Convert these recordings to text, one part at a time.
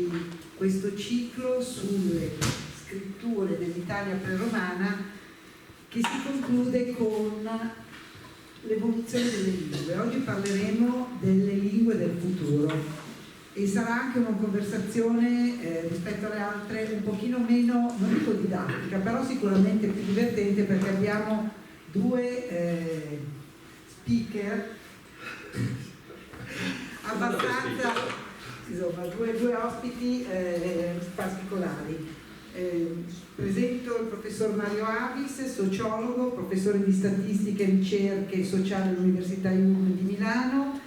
di questo ciclo sulle scritture dell'Italia preromana che si conclude con l'evoluzione delle lingue. Oggi parleremo delle lingue del futuro e sarà anche una conversazione rispetto alle altre un pochino meno, non dico didattica, però sicuramente più divertente, perché abbiamo due speaker abbastanza, insomma, due ospiti particolari. Presento il professor Mario Avis, sociologo, professore di statistica e ricerche sociali all'Università IUM di Milano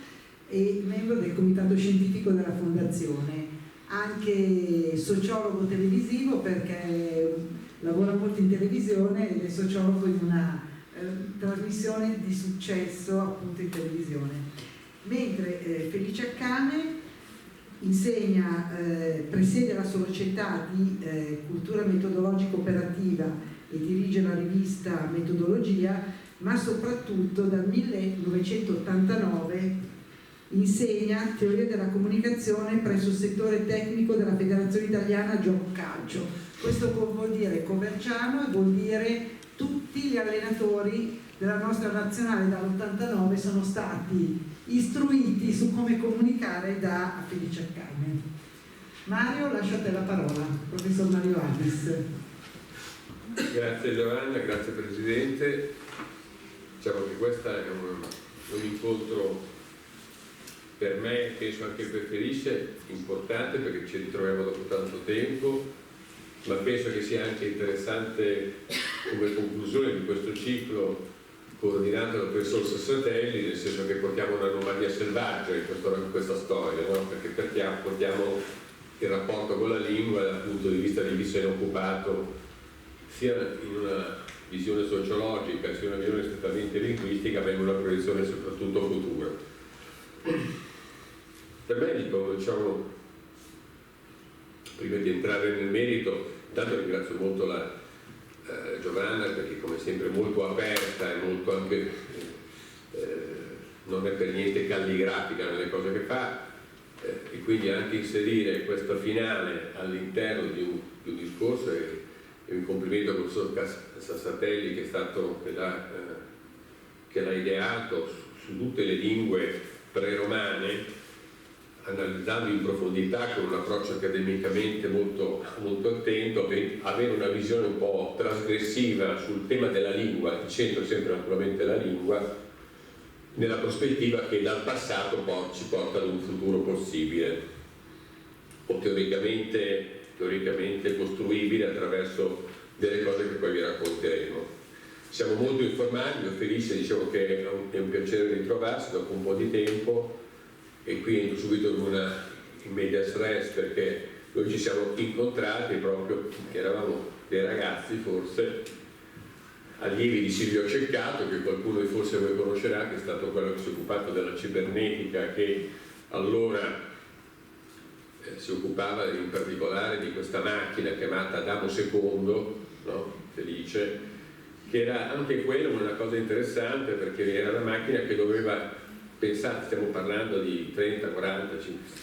e membro del comitato scientifico della fondazione, anche sociologo televisivo perché lavora molto in televisione ed è sociologo in una trasmissione di successo appunto in televisione. Mentre Felice Accane insegna, presiede la società di cultura metodologica operativa e dirige la rivista Metodologia, ma soprattutto dal 1989 insegna teoria della comunicazione presso il settore tecnico della Federazione Italiana Gioco Calcio. Questo vuol dire coverciano e vuol dire tutti gli allenatori della nostra nazionale dall'89 sono stati istruiti su come comunicare da Felice Accane. Mario, lascio a te la parola, professor Mario Avis. Grazie Giovanna, grazie Presidente. Diciamo che questo è un incontro per me, penso anche per Felice, importante perché ci ritroviamo dopo tanto tempo, ma penso che sia anche interessante come conclusione di questo ciclo coordinato dal professor Sassatelli, nel senso che portiamo un'anomalia selvaggia in questa storia, no? Perché portiamo il rapporto con la lingua dal punto di vista di chi se ne è occupato sia in una visione sociologica sia in una visione strettamente linguistica, ma in una proiezione soprattutto futura. Per me, diciamo, prima di entrare nel merito, intanto ringrazio molto la Giovanna perché come sempre molto aperta e molto anche non è per niente calligrafica nelle cose che fa, e quindi anche inserire questo finale all'interno di un discorso e un complimento al professor Sassatelli che è stato che l'ha ideato su tutte le lingue preromane, analizzando in profondità con un approccio accademicamente molto, molto attento, per avere una visione un po' trasgressiva sul tema della lingua, dicendo sempre naturalmente la lingua, nella prospettiva che dal passato ci porta ad un futuro possibile, o teoricamente costruibile attraverso delle cose che poi vi racconteremo. Siamo molto informati, io Felice dicevo che è un piacere ritrovarsi dopo un po' di tempo, e qui entro subito in medias res perché noi ci siamo incontrati proprio che eravamo dei ragazzi, forse allievi di Silvio Ceccato, che qualcuno di forse voi conoscerà, che è stato quello che si è occupato della cibernetica, che allora si occupava in particolare di questa macchina chiamata Adamo II, no? Felice, che era anche quella una cosa interessante perché era una macchina che doveva, pensate, stiamo parlando di 30, 40, 50,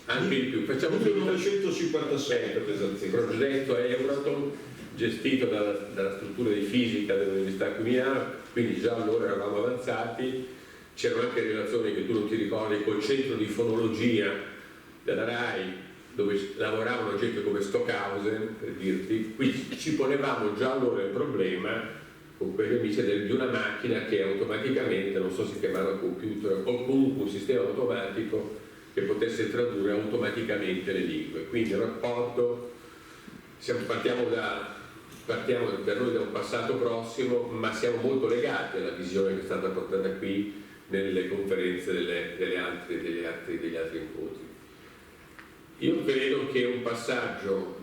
anche di più, facciamo 1957 il progetto Euratom gestito dalla struttura di fisica dell'Università qui Milano, quindi già allora eravamo avanzati. C'erano anche relazioni che tu non ti ricordi col centro di fonologia della RAI, dove lavoravano gente come Stockhausen, per dirti. Qui ci ponevamo già allora il problema con quegli amici di una macchina che automaticamente, non so se chiamarla computer o comunque un sistema automatico che potesse tradurre automaticamente le lingue. Quindi il rapporto, partiamo per noi da un passato prossimo, ma siamo molto legati alla visione che è stata portata qui nelle conferenze degli altri incontri. Io credo che un passaggio,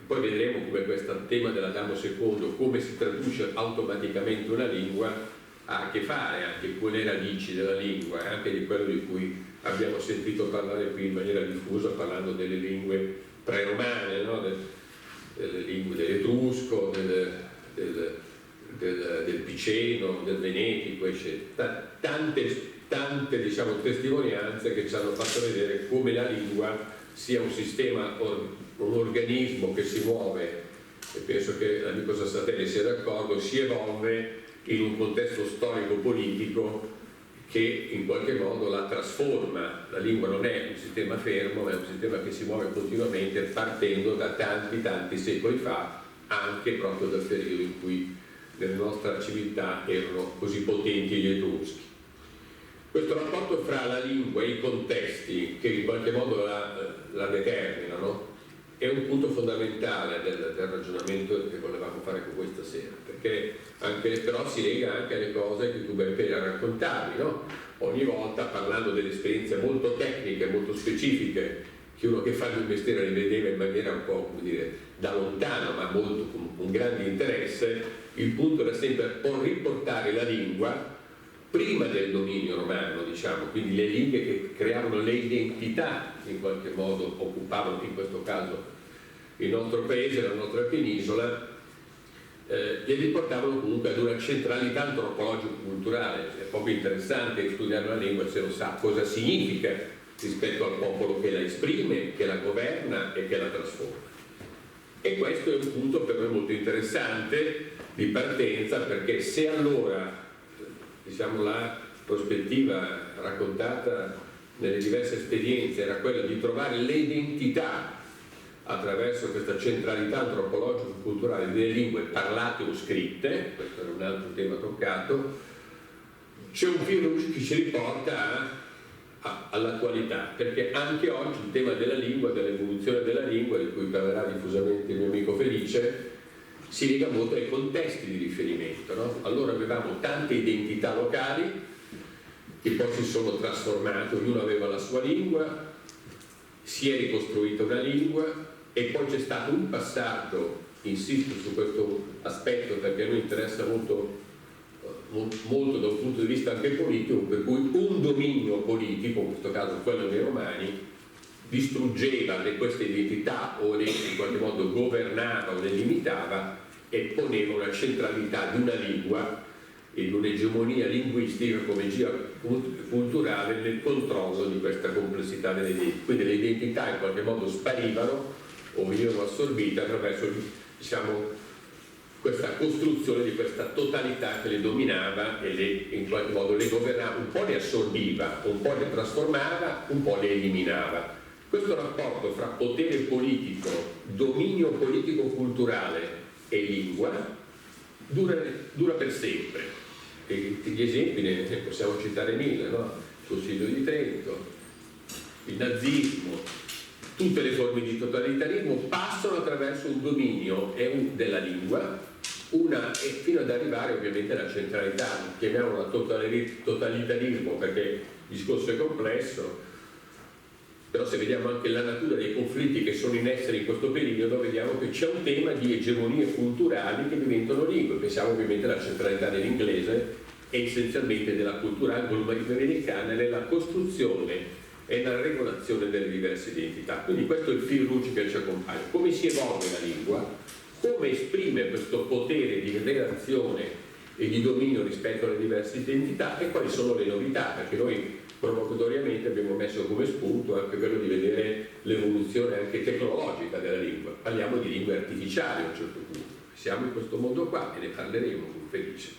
poi vedremo come questo tema dell'Adamo II, come si traduce automaticamente una lingua, ha a che fare anche con le radici della lingua, anche di quello di cui abbiamo sentito parlare qui in maniera diffusa, parlando delle lingue preromane, no? Delle lingue dell'etrusco, del piceno, del venetico, eccetera. Tante diciamo, testimonianze che ci hanno fatto vedere come la lingua sia un sistema, un organismo che si muove, e penso che l'amico Sassatelli sia d'accordo, si evolve in un contesto storico-politico che in qualche modo la trasforma. La lingua non è un sistema fermo, ma è un sistema che si muove continuamente partendo da tanti secoli fa, anche proprio dal periodo in cui nella nostra civiltà erano così potenti gli Etruschi. Questo rapporto fra la lingua e i contesti che in qualche modo la determinano è un punto fondamentale del ragionamento che volevamo fare con questa sera, perché però si lega anche alle cose che tu ben appena raccontavi, no? Ogni volta parlando delle esperienze molto tecniche, molto specifiche, che uno che fa il mestiere li vedeva in maniera un po', come dire, da lontano, ma molto con grande interesse, il punto era sempre riportare la lingua prima del dominio romano, diciamo, quindi le lingue che creavano le identità, in qualche modo occupavano in questo caso il nostro paese, la nostra penisola, li riportavano comunque ad una centralità antropologico-culturale. È proprio interessante studiare la lingua se lo sa cosa significa rispetto al popolo che la esprime, che la governa e che la trasforma. E questo è un punto per noi molto interessante di partenza, perché se allora diciamo la prospettiva raccontata nelle diverse esperienze era quella di trovare le identità attraverso questa centralità antropologico-culturale delle lingue parlate o scritte, questo era un altro tema toccato, c'è un filo che ci riporta all'attualità, perché anche oggi il tema della lingua, dell'evoluzione della lingua, di cui parlerà diffusamente il mio amico Felice, si lega molto ai contesti di riferimento, no? Allora avevamo tante identità locali che poi si sono trasformate, ognuno aveva la sua lingua, si è ricostruita una lingua e poi c'è stato un passaggio, insisto su questo aspetto perché a noi interessa molto da un punto di vista anche politico, per cui un dominio politico, in questo caso quello dei Romani, distruggeva queste identità o le in qualche modo governava o le limitava e poneva una centralità di una lingua e di un'egemonia linguistica come gira culturale nel controllo di questa complessità delle identità. Quindi le identità in qualche modo sparivano o venivano assorbite attraverso, diciamo, questa costruzione di questa totalità che le dominava e in qualche modo le governava, un po' le assorbiva, un po' le trasformava, un po' le eliminava. Questo rapporto fra potere politico, dominio politico-culturale e lingua dura per sempre. E gli esempi ne possiamo citare mille, no? Il Concilio di Trento, il nazismo, tutte le forme di totalitarismo passano attraverso un dominio della lingua, e fino ad arrivare ovviamente alla centralità, chiamiamola totalitarismo perché il discorso è complesso. Però se vediamo anche la natura dei conflitti che sono in essere in questo periodo, vediamo che c'è un tema di egemonie culturali che diventano lingue. Pensiamo ovviamente alla centralità dell'inglese e essenzialmente della cultura anglo-americana nella costruzione e nella regolazione delle diverse identità. Quindi questo è il fil rouge che ci accompagna. Come si evolve la lingua, come esprime questo potere di relazione e di dominio rispetto alle diverse identità e quali sono le novità, perché noi provocatoriamente abbiamo messo come spunto anche quello di vedere l'evoluzione anche tecnologica della lingua. Parliamo di lingue artificiali a un certo punto, siamo in questo mondo qua e ne parleremo con Felice.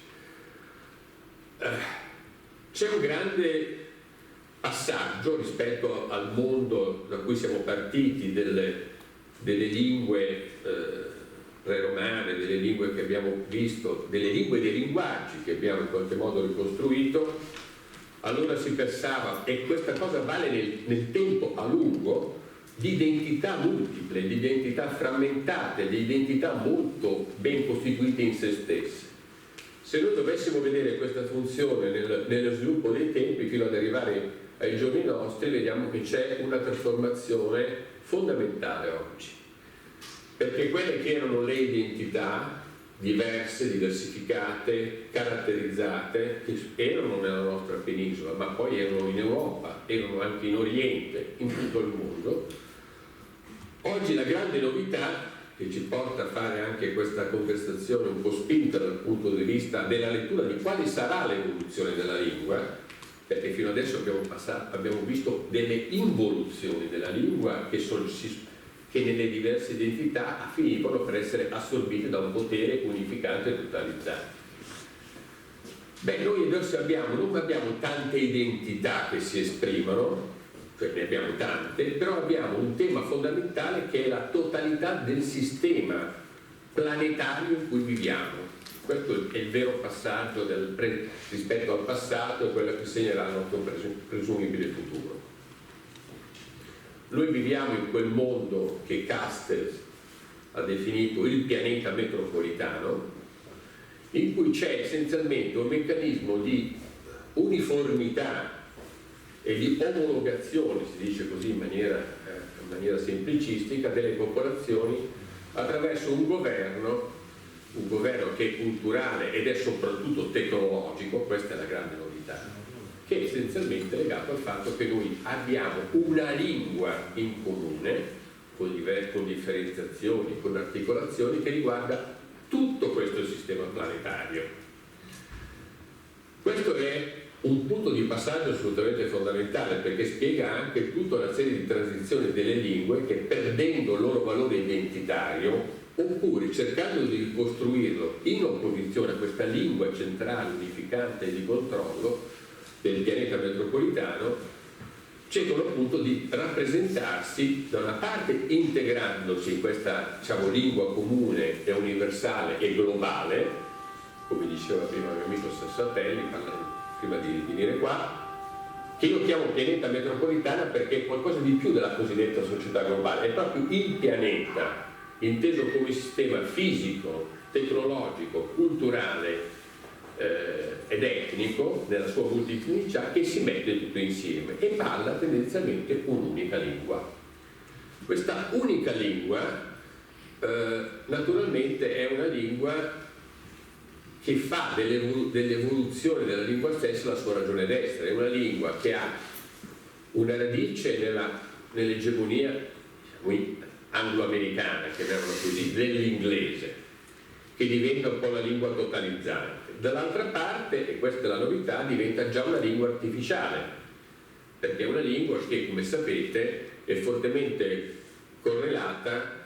C'è un grande passaggio rispetto al mondo da cui siamo partiti delle lingue pre-romane, delle lingue che abbiamo visto, delle lingue e dei linguaggi che abbiamo in qualche modo ricostruito. Allora si pensava, e questa cosa vale nel tempo a lungo, di identità multiple, di identità frammentate, di identità molto ben costituite in se stesse. Se noi dovessimo vedere questa funzione nello sviluppo dei tempi fino ad arrivare ai giorni nostri, vediamo che c'è una trasformazione fondamentale oggi. Perché quelle che erano le identità diverse, diversificate, caratterizzate, che erano nella nostra penisola, ma poi erano in Europa, erano anche in Oriente, in tutto il mondo. Oggi la grande novità che ci porta a fare anche questa conversazione un po' spinta dal punto di vista della lettura di quale sarà l'evoluzione della lingua, perché fino adesso abbiamo visto delle involuzioni della lingua che nelle diverse identità finivano per essere assorbite da un potere unificante e totalizzato. Beh, noi adesso non abbiamo tante identità che si esprimono, cioè ne abbiamo tante, però abbiamo un tema fondamentale che è la totalità del sistema planetario in cui viviamo. Questo è il vero passaggio rispetto al passato e quello che segnerà il nostro presumibile futuro. Noi viviamo in quel mondo che Castells ha definito il pianeta metropolitano, in cui c'è essenzialmente un meccanismo di uniformità e di omologazione, si dice così in maniera semplicistica, delle popolazioni attraverso un governo che è culturale ed è soprattutto tecnologico, questa è la grande novità, che è essenzialmente legato al fatto che noi abbiamo una lingua in comune, con differenziazioni, con articolazioni, che riguarda tutto questo sistema planetario. Questo è un punto di passaggio assolutamente fondamentale, perché spiega anche tutta una serie di transizioni delle lingue che, perdendo il loro valore identitario, oppure cercando di ricostruirlo in opposizione a questa lingua centrale, unificante e di controllo del pianeta metropolitano, cercano appunto di rappresentarsi da una parte integrandosi in questa, diciamo, lingua comune e universale e globale, come diceva prima il mio amico Sassatelli prima di venire qua, che io chiamo pianeta metropolitana perché è qualcosa di più della cosiddetta società globale, è proprio il pianeta inteso come sistema fisico, tecnologico, culturale ed etnico nella sua multiplicità, che si mette tutto insieme e parla tendenzialmente un'unica lingua. Questa unica lingua naturalmente è una lingua che fa dell'evoluzione della lingua stessa la sua ragione d'essere. È una lingua che ha una radice nell'egemonia, diciamo, anglo-americana, chiamiamola così, dell'inglese, che diventa un po' la lingua totalizzante. Dall'altra parte, e questa è la novità, diventa già una lingua artificiale, perché è una lingua che, come sapete, è fortemente correlata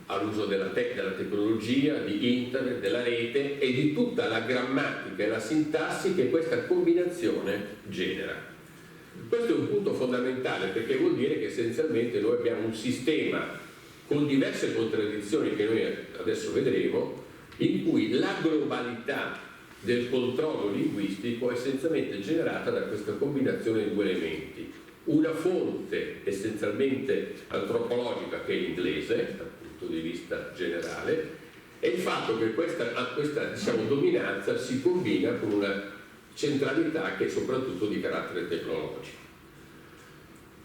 all'uso della tecnologia, di internet, della rete e di tutta la grammatica e la sintassi che questa combinazione genera. Questo è un punto fondamentale, perché vuol dire che essenzialmente noi abbiamo un sistema con diverse contraddizioni che noi adesso vedremo, in cui la globalità del controllo linguistico è essenzialmente generata da questa combinazione di due elementi: una fonte essenzialmente antropologica, che è l'inglese dal punto di vista generale, e il fatto che questa diciamo, dominanza si combina con una centralità che è soprattutto di carattere tecnologico.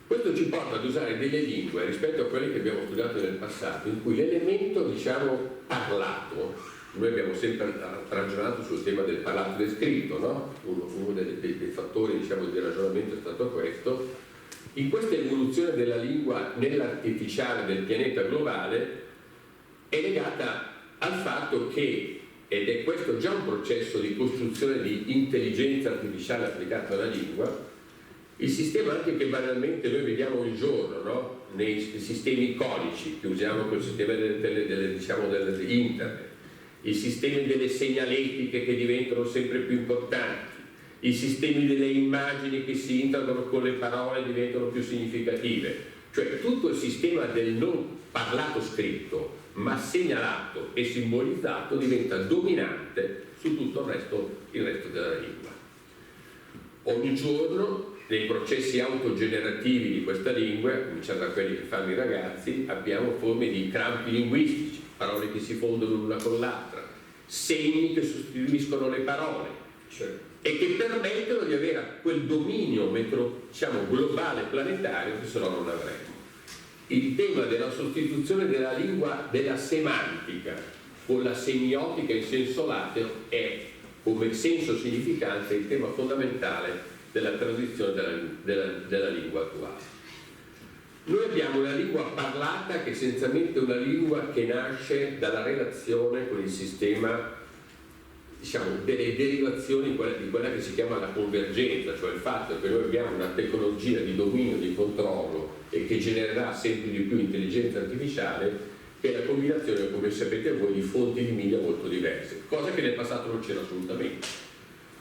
Questo ci porta ad usare delle lingue rispetto a quelle che abbiamo studiato nel passato, in cui l'elemento, diciamo, parlato, noi abbiamo sempre ragionato sul tema del parlato e del scritto, no? Uno dei fattori, diciamo, di ragionamento è stato questo. In questa evoluzione della lingua nell'artificiale del pianeta globale è legata al fatto che, ed è questo già un processo di costruzione di intelligenza artificiale applicata alla lingua, il sistema anche che banalmente noi vediamo ogni giorno, no? Nei sistemi codici che usiamo col sistema diciamo, internet, i sistemi delle segnaletiche che diventano sempre più importanti, i sistemi delle immagini che si integrano con le parole e diventano più significative, cioè tutto il sistema del non parlato scritto ma segnalato e simbolizzato diventa dominante su tutto il resto della lingua. Ogni giorno nei processi autogenerativi di questa lingua, cominciando da quelli che fanno i ragazzi, abbiamo forme di crampi linguistici, parole che si fondono l'una con l'altra, segni che sostituiscono le parole, e che permettono di avere quel dominio diciamo, globale planetario che se no non avremmo. Il tema della sostituzione della lingua della semantica con la semiotica in senso lato è, come senso significante, il tema fondamentale della transizione della lingua attuale. Noi abbiamo una lingua parlata che è essenzialmente una lingua che nasce dalla relazione con il sistema diciamo, delle derivazioni di quella che si chiama la convergenza, cioè il fatto che noi abbiamo una tecnologia di dominio, di controllo e che genererà sempre di più intelligenza artificiale, che è la combinazione, come sapete voi, di fonti di media molto diverse, cosa che nel passato non c'era assolutamente.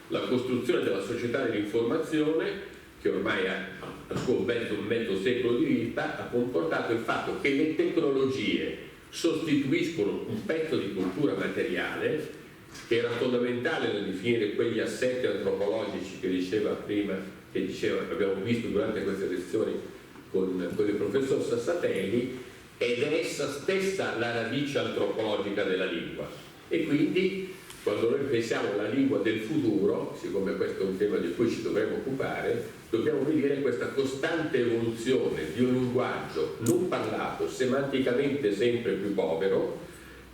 La costruzione della società dell'informazione, che ormai ha il suo mezzo secolo di vita, ha comportato il fatto che le tecnologie sostituiscono un pezzo di cultura materiale che era fondamentale nel definire quegli assetti antropologici che diceva prima, che abbiamo visto durante queste lezioni con il professor Sassatelli, ed è essa stessa la radice antropologica della lingua. E quindi quando noi pensiamo alla lingua del futuro, siccome questo è un tema di cui ci dovremo occupare, dobbiamo vedere questa costante evoluzione di un linguaggio non parlato, semanticamente sempre più povero,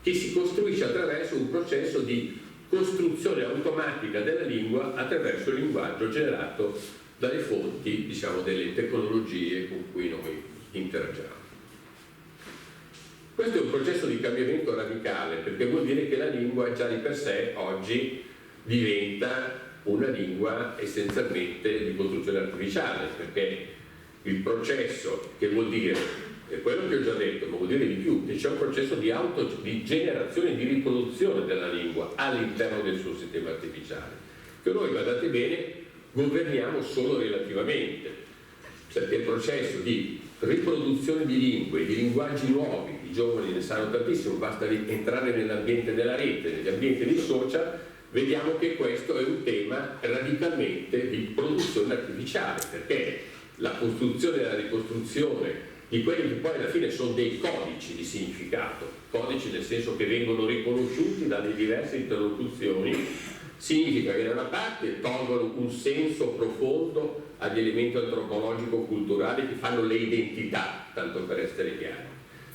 che si costruisce attraverso un processo di costruzione automatica della lingua attraverso il linguaggio generato dalle fonti, diciamo, delle tecnologie con cui noi interagiamo. Questo è un processo di cambiamento radicale, perché vuol dire che la lingua già di per sé oggi diventa una lingua essenzialmente di costruzione artificiale, perché il processo, che vuol dire, è quello che ho già detto, ma vuol dire di più, che c'è un processo di generazione e di riproduzione della lingua all'interno del suo sistema artificiale, che noi, guardate bene, governiamo solo relativamente, perché il processo di riproduzione di lingue, di linguaggi nuovi, i giovani ne sanno tantissimo, basta entrare nell'ambiente della rete, negli ambienti dei social, vediamo che questo è un tema radicalmente di produzione artificiale, perché la costruzione e la ricostruzione di quelli che poi alla fine sono dei codici di significato, codici nel senso che vengono riconosciuti dalle diverse interlocuzioni, significa che da una parte tolgono un senso profondo agli elementi antropologico-culturali che fanno le identità, tanto per essere chiari.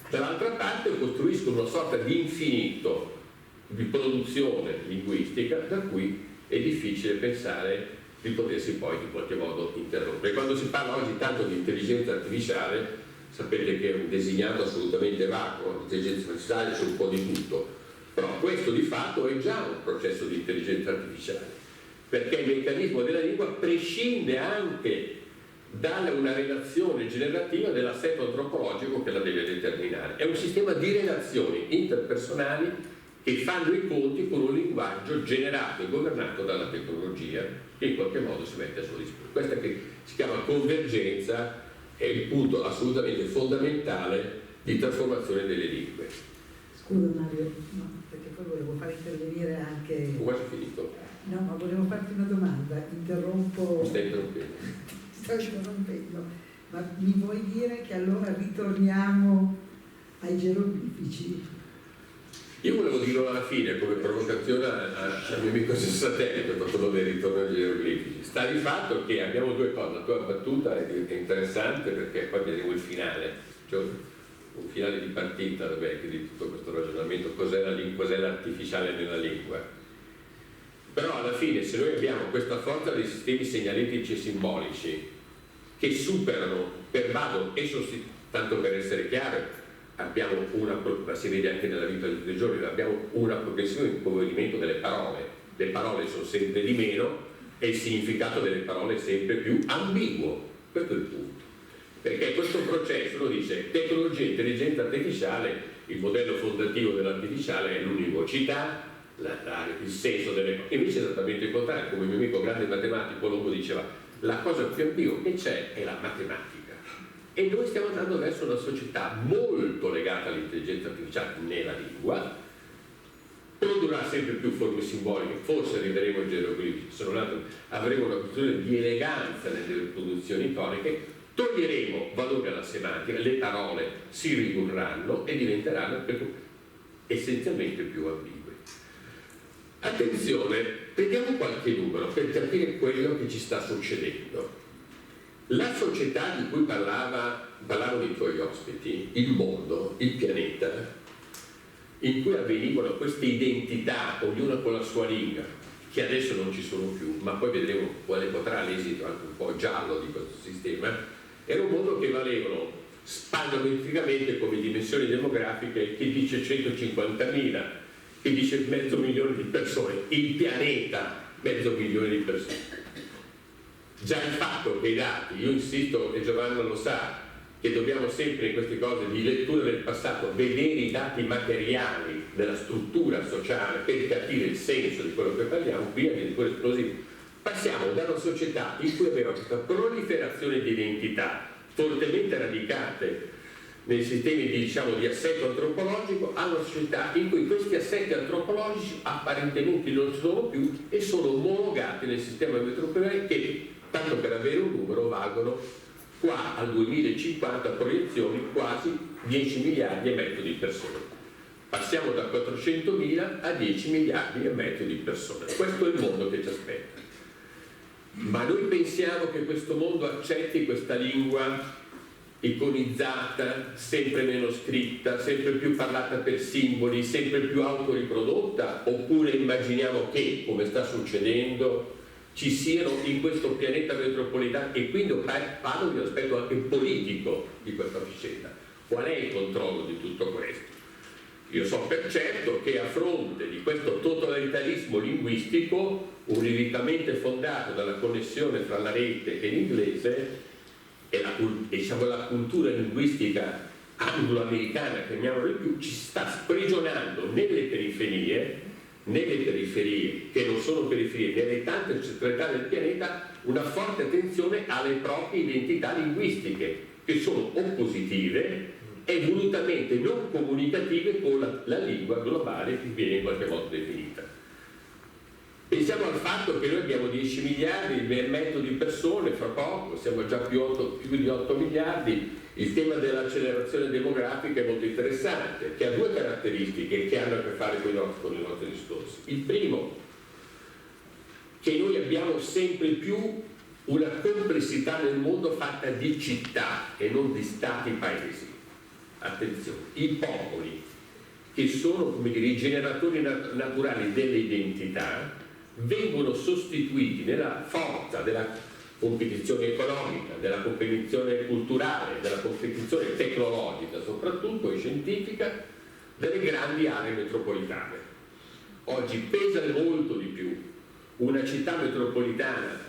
Dall'altra parte costruiscono una sorta di infinito di produzione linguistica da cui è difficile pensare di potersi poi in qualche modo interrompere. Quando si parla oggi tanto di intelligenza artificiale, sapete che è un designato assolutamente vacuo, l'intelligenza artificiale c'è un po' di tutto, però questo di fatto è già un processo di intelligenza artificiale, perché il meccanismo della lingua prescinde anche da una relazione generativa dell'assetto antropologico che la deve determinare. È un sistema di relazioni interpersonali che fanno i conti con un linguaggio generato e governato dalla tecnologia che in qualche modo si mette a sua disposizione. Questa che si chiama convergenza è il punto assolutamente fondamentale di trasformazione delle lingue. Scusa Mario, no, perché poi volevo far intervenire anche... Quasi finito. No, ma volevo farti una domanda, interrompo... Mi stai interrompendo. Sto interrompendo, ma mi vuoi dire che allora ritorniamo ai geroglifici? Io volevo dirlo alla fine come provocazione al mio amico Sassatelli, per quello del ritorno agli geroglifici. Sta di fatto che abbiamo due cose, la tua battuta è interessante perché poi vedremo il finale, cioè un finale di partita di tutto questo ragionamento, cos'è l'artificiale nella lingua. Però alla fine se noi abbiamo questa forza dei sistemi segnaletici e simbolici che superano, pervadono e sostituiscono, tanto per essere chiaro, abbiamo ma si vede anche nella vita di tutti i giorni, abbiamo una progressione di impoverimento delle parole. Le parole sono sempre di meno e il significato delle parole è sempre più ambiguo. Questo è il punto. Perché questo processo, lo dice, tecnologia e intelligenza artificiale, il modello fondativo dell'artificiale è l'univocità, il senso delle cose. Invece è esattamente il contrario, come il mio amico grande matematico Longo diceva, la cosa più ambigua che c'è è la matematica. E noi stiamo andando verso una società molto legata all'intelligenza artificiale nella lingua, produrrà sempre più forme simboliche, forse arriveremo ai geroglifici, se non altro avremo una questione di eleganza nelle riproduzioni toniche, toglieremo valore alla semantica, le parole si ridurranno e diventeranno essenzialmente più ambigue. Attenzione, vediamo qualche numero per capire quello che ci sta succedendo. La società di cui parlavano i tuoi ospiti, il mondo, il pianeta, in cui avvenivano queste identità, ognuna con la sua lingua, che adesso non ci sono più, ma poi vedremo quale potrà l'esito anche un po' giallo di questo sistema, era un mondo che valevano spannometricamente come dimensioni demografiche, chi dice 150.000, che dice 500.000 di persone, il pianeta 500.000 di persone. Già il fatto che i dati, io insisto e Giovanna lo sa, che dobbiamo sempre in queste cose di lettura del passato vedere i dati materiali della struttura sociale per capire il senso di quello che parliamo, qui è addirittura esplosivo. Passiamo da una società in cui aveva questa proliferazione di identità fortemente radicate nei sistemi di assetto antropologico a una società in cui questi assetti antropologici apparentemente non ci sono più e sono omologati nel sistema metropolitano che, tanto per avere un numero, valgono qua al 2050 proiezioni quasi 10 miliardi e mezzo di persone. Passiamo da 400.000 a 10 miliardi e mezzo di persone. Questo è il mondo che ci aspetta. Ma noi pensiamo che questo mondo accetti questa lingua iconizzata, sempre meno scritta, sempre più parlata per simboli, sempre più autoriprodotta, oppure immaginiamo che, come sta succedendo, ci siano in questo pianeta metropolitano, e quindi parlo di un aspetto anche politico di questa vicenda. Qual è il controllo di tutto questo? Io so per certo che a fronte di questo totalitarismo linguistico, unicamente fondato dalla connessione fra la rete e l'inglese, e la cultura linguistica anglo-americana, chiamiamola di più, ci sta sprigionando nelle periferie, che non sono periferie, nelle tante centralità del pianeta, una forte attenzione alle proprie identità linguistiche, che sono oppositive e volutamente non comunicative con la lingua globale che viene in qualche modo definita. Pensiamo al fatto che noi abbiamo 10 miliardi e mezzo di persone, fra poco siamo già più di 8 miliardi. Il tema dell'accelerazione demografica è molto interessante, che ha due caratteristiche che hanno a che fare con i nostri discorsi. Il primo, che noi abbiamo sempre più una complessità nel mondo fatta di città e non di stati-paesi. Attenzione, i popoli, che sono, come dire, i generatori naturali delle identità, vengono sostituiti nella forza della competizione economica, della competizione culturale, della competizione tecnologica, soprattutto e scientifica, delle grandi aree metropolitane. Oggi pesa molto di più una città metropolitana,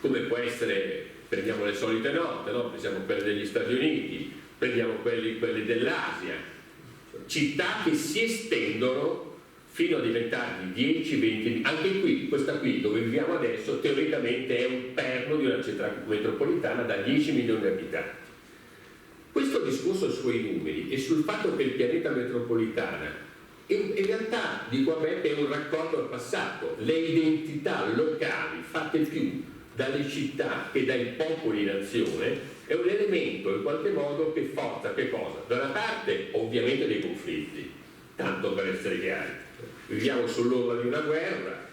come può essere, prendiamo le solite note, no? Pensiamo a quelle degli Stati Uniti, prendiamo quelle dell'Asia, città che si estendono fino a diventare 10-20, anche qui, questa qui dove viviamo adesso, teoricamente è un perno di una città metropolitana da 10 milioni di abitanti. Questo discorso sui numeri e sul fatto che il pianeta metropolitano in realtà, dico a me, è un raccordo al passato. Le identità locali fatte più dalle città che dai popoli nazione è un elemento in qualche modo che forza che cosa? Da una parte ovviamente dei conflitti, tanto per essere chiari. Viviamo sull'orlo di una guerra,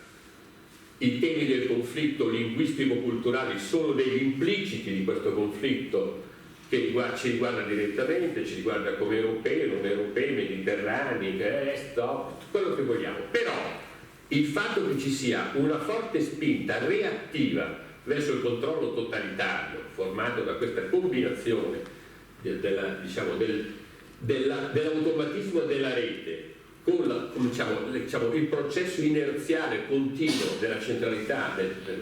i temi del conflitto linguistico-culturali sono degli impliciti di questo conflitto che ci riguarda direttamente, ci riguarda come europei, non europei, mediterranei, est, ovest, quello che vogliamo. Però il fatto che ci sia una forte spinta reattiva verso il controllo totalitario formato da questa combinazione dell'automatismo della rete con il processo inerziale continuo della centralità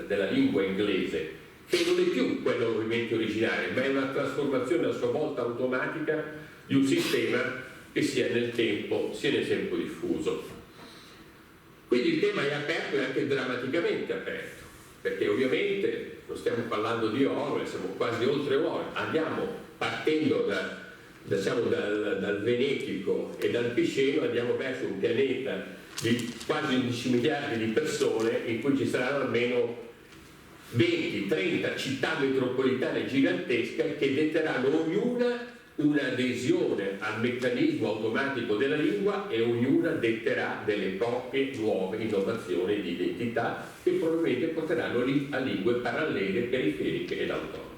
della lingua inglese, che non è più quello movimento originario, ma è una trasformazione a sua volta automatica di un sistema che sia nel tempo diffuso. Quindi il tema è aperto e anche drammaticamente aperto, perché ovviamente non stiamo parlando di Orwell, siamo quasi oltre Orwell, andiamo partendo dal Venetico e dal Piceno, andiamo verso un pianeta di quasi 11 miliardi di persone in cui ci saranno almeno 20-30 città metropolitane gigantesche che detteranno ognuna un'adesione al meccanismo automatico della lingua e ognuna detterà delle proprie nuove innovazioni di identità che probabilmente porteranno a lingue parallele, periferiche ed autonome.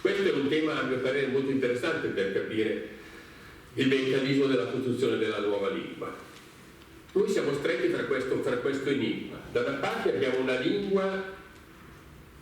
Questo è un tema a mio parere molto interessante per capire il meccanismo della costruzione della nuova lingua. Noi siamo stretti tra questo enigma. Da una parte abbiamo una lingua,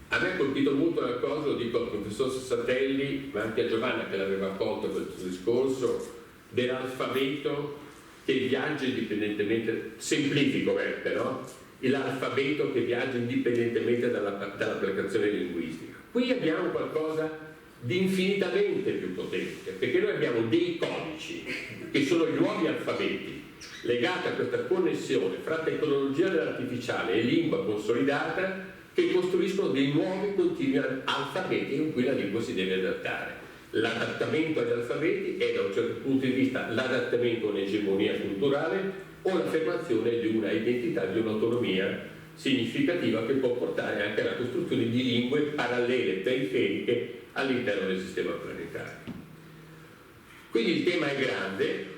a me ha colpito molto una cosa, lo dico al professor Sassatelli, ma anche a Giovanna che l'aveva accolto questo discorso, dell'alfabeto che viaggia indipendentemente, semplifico no? L'alfabeto che viaggia indipendentemente dall'applicazione linguistica. Qui abbiamo qualcosa di infinitamente più potente, perché noi abbiamo dei codici che sono i nuovi alfabeti legati a questa connessione fra tecnologia dell'artificiale e lingua consolidata, che costruiscono dei nuovi continui alfabeti in cui la lingua si deve adattare. L'adattamento agli alfabeti è, da un certo punto di vista, l'adattamento a un'egemonia culturale o l'affermazione di una identità, di un'autonomia significativa che può portare anche alla costruzione di lingue parallele, periferiche all'interno del sistema planetario. Quindi il tema è grande,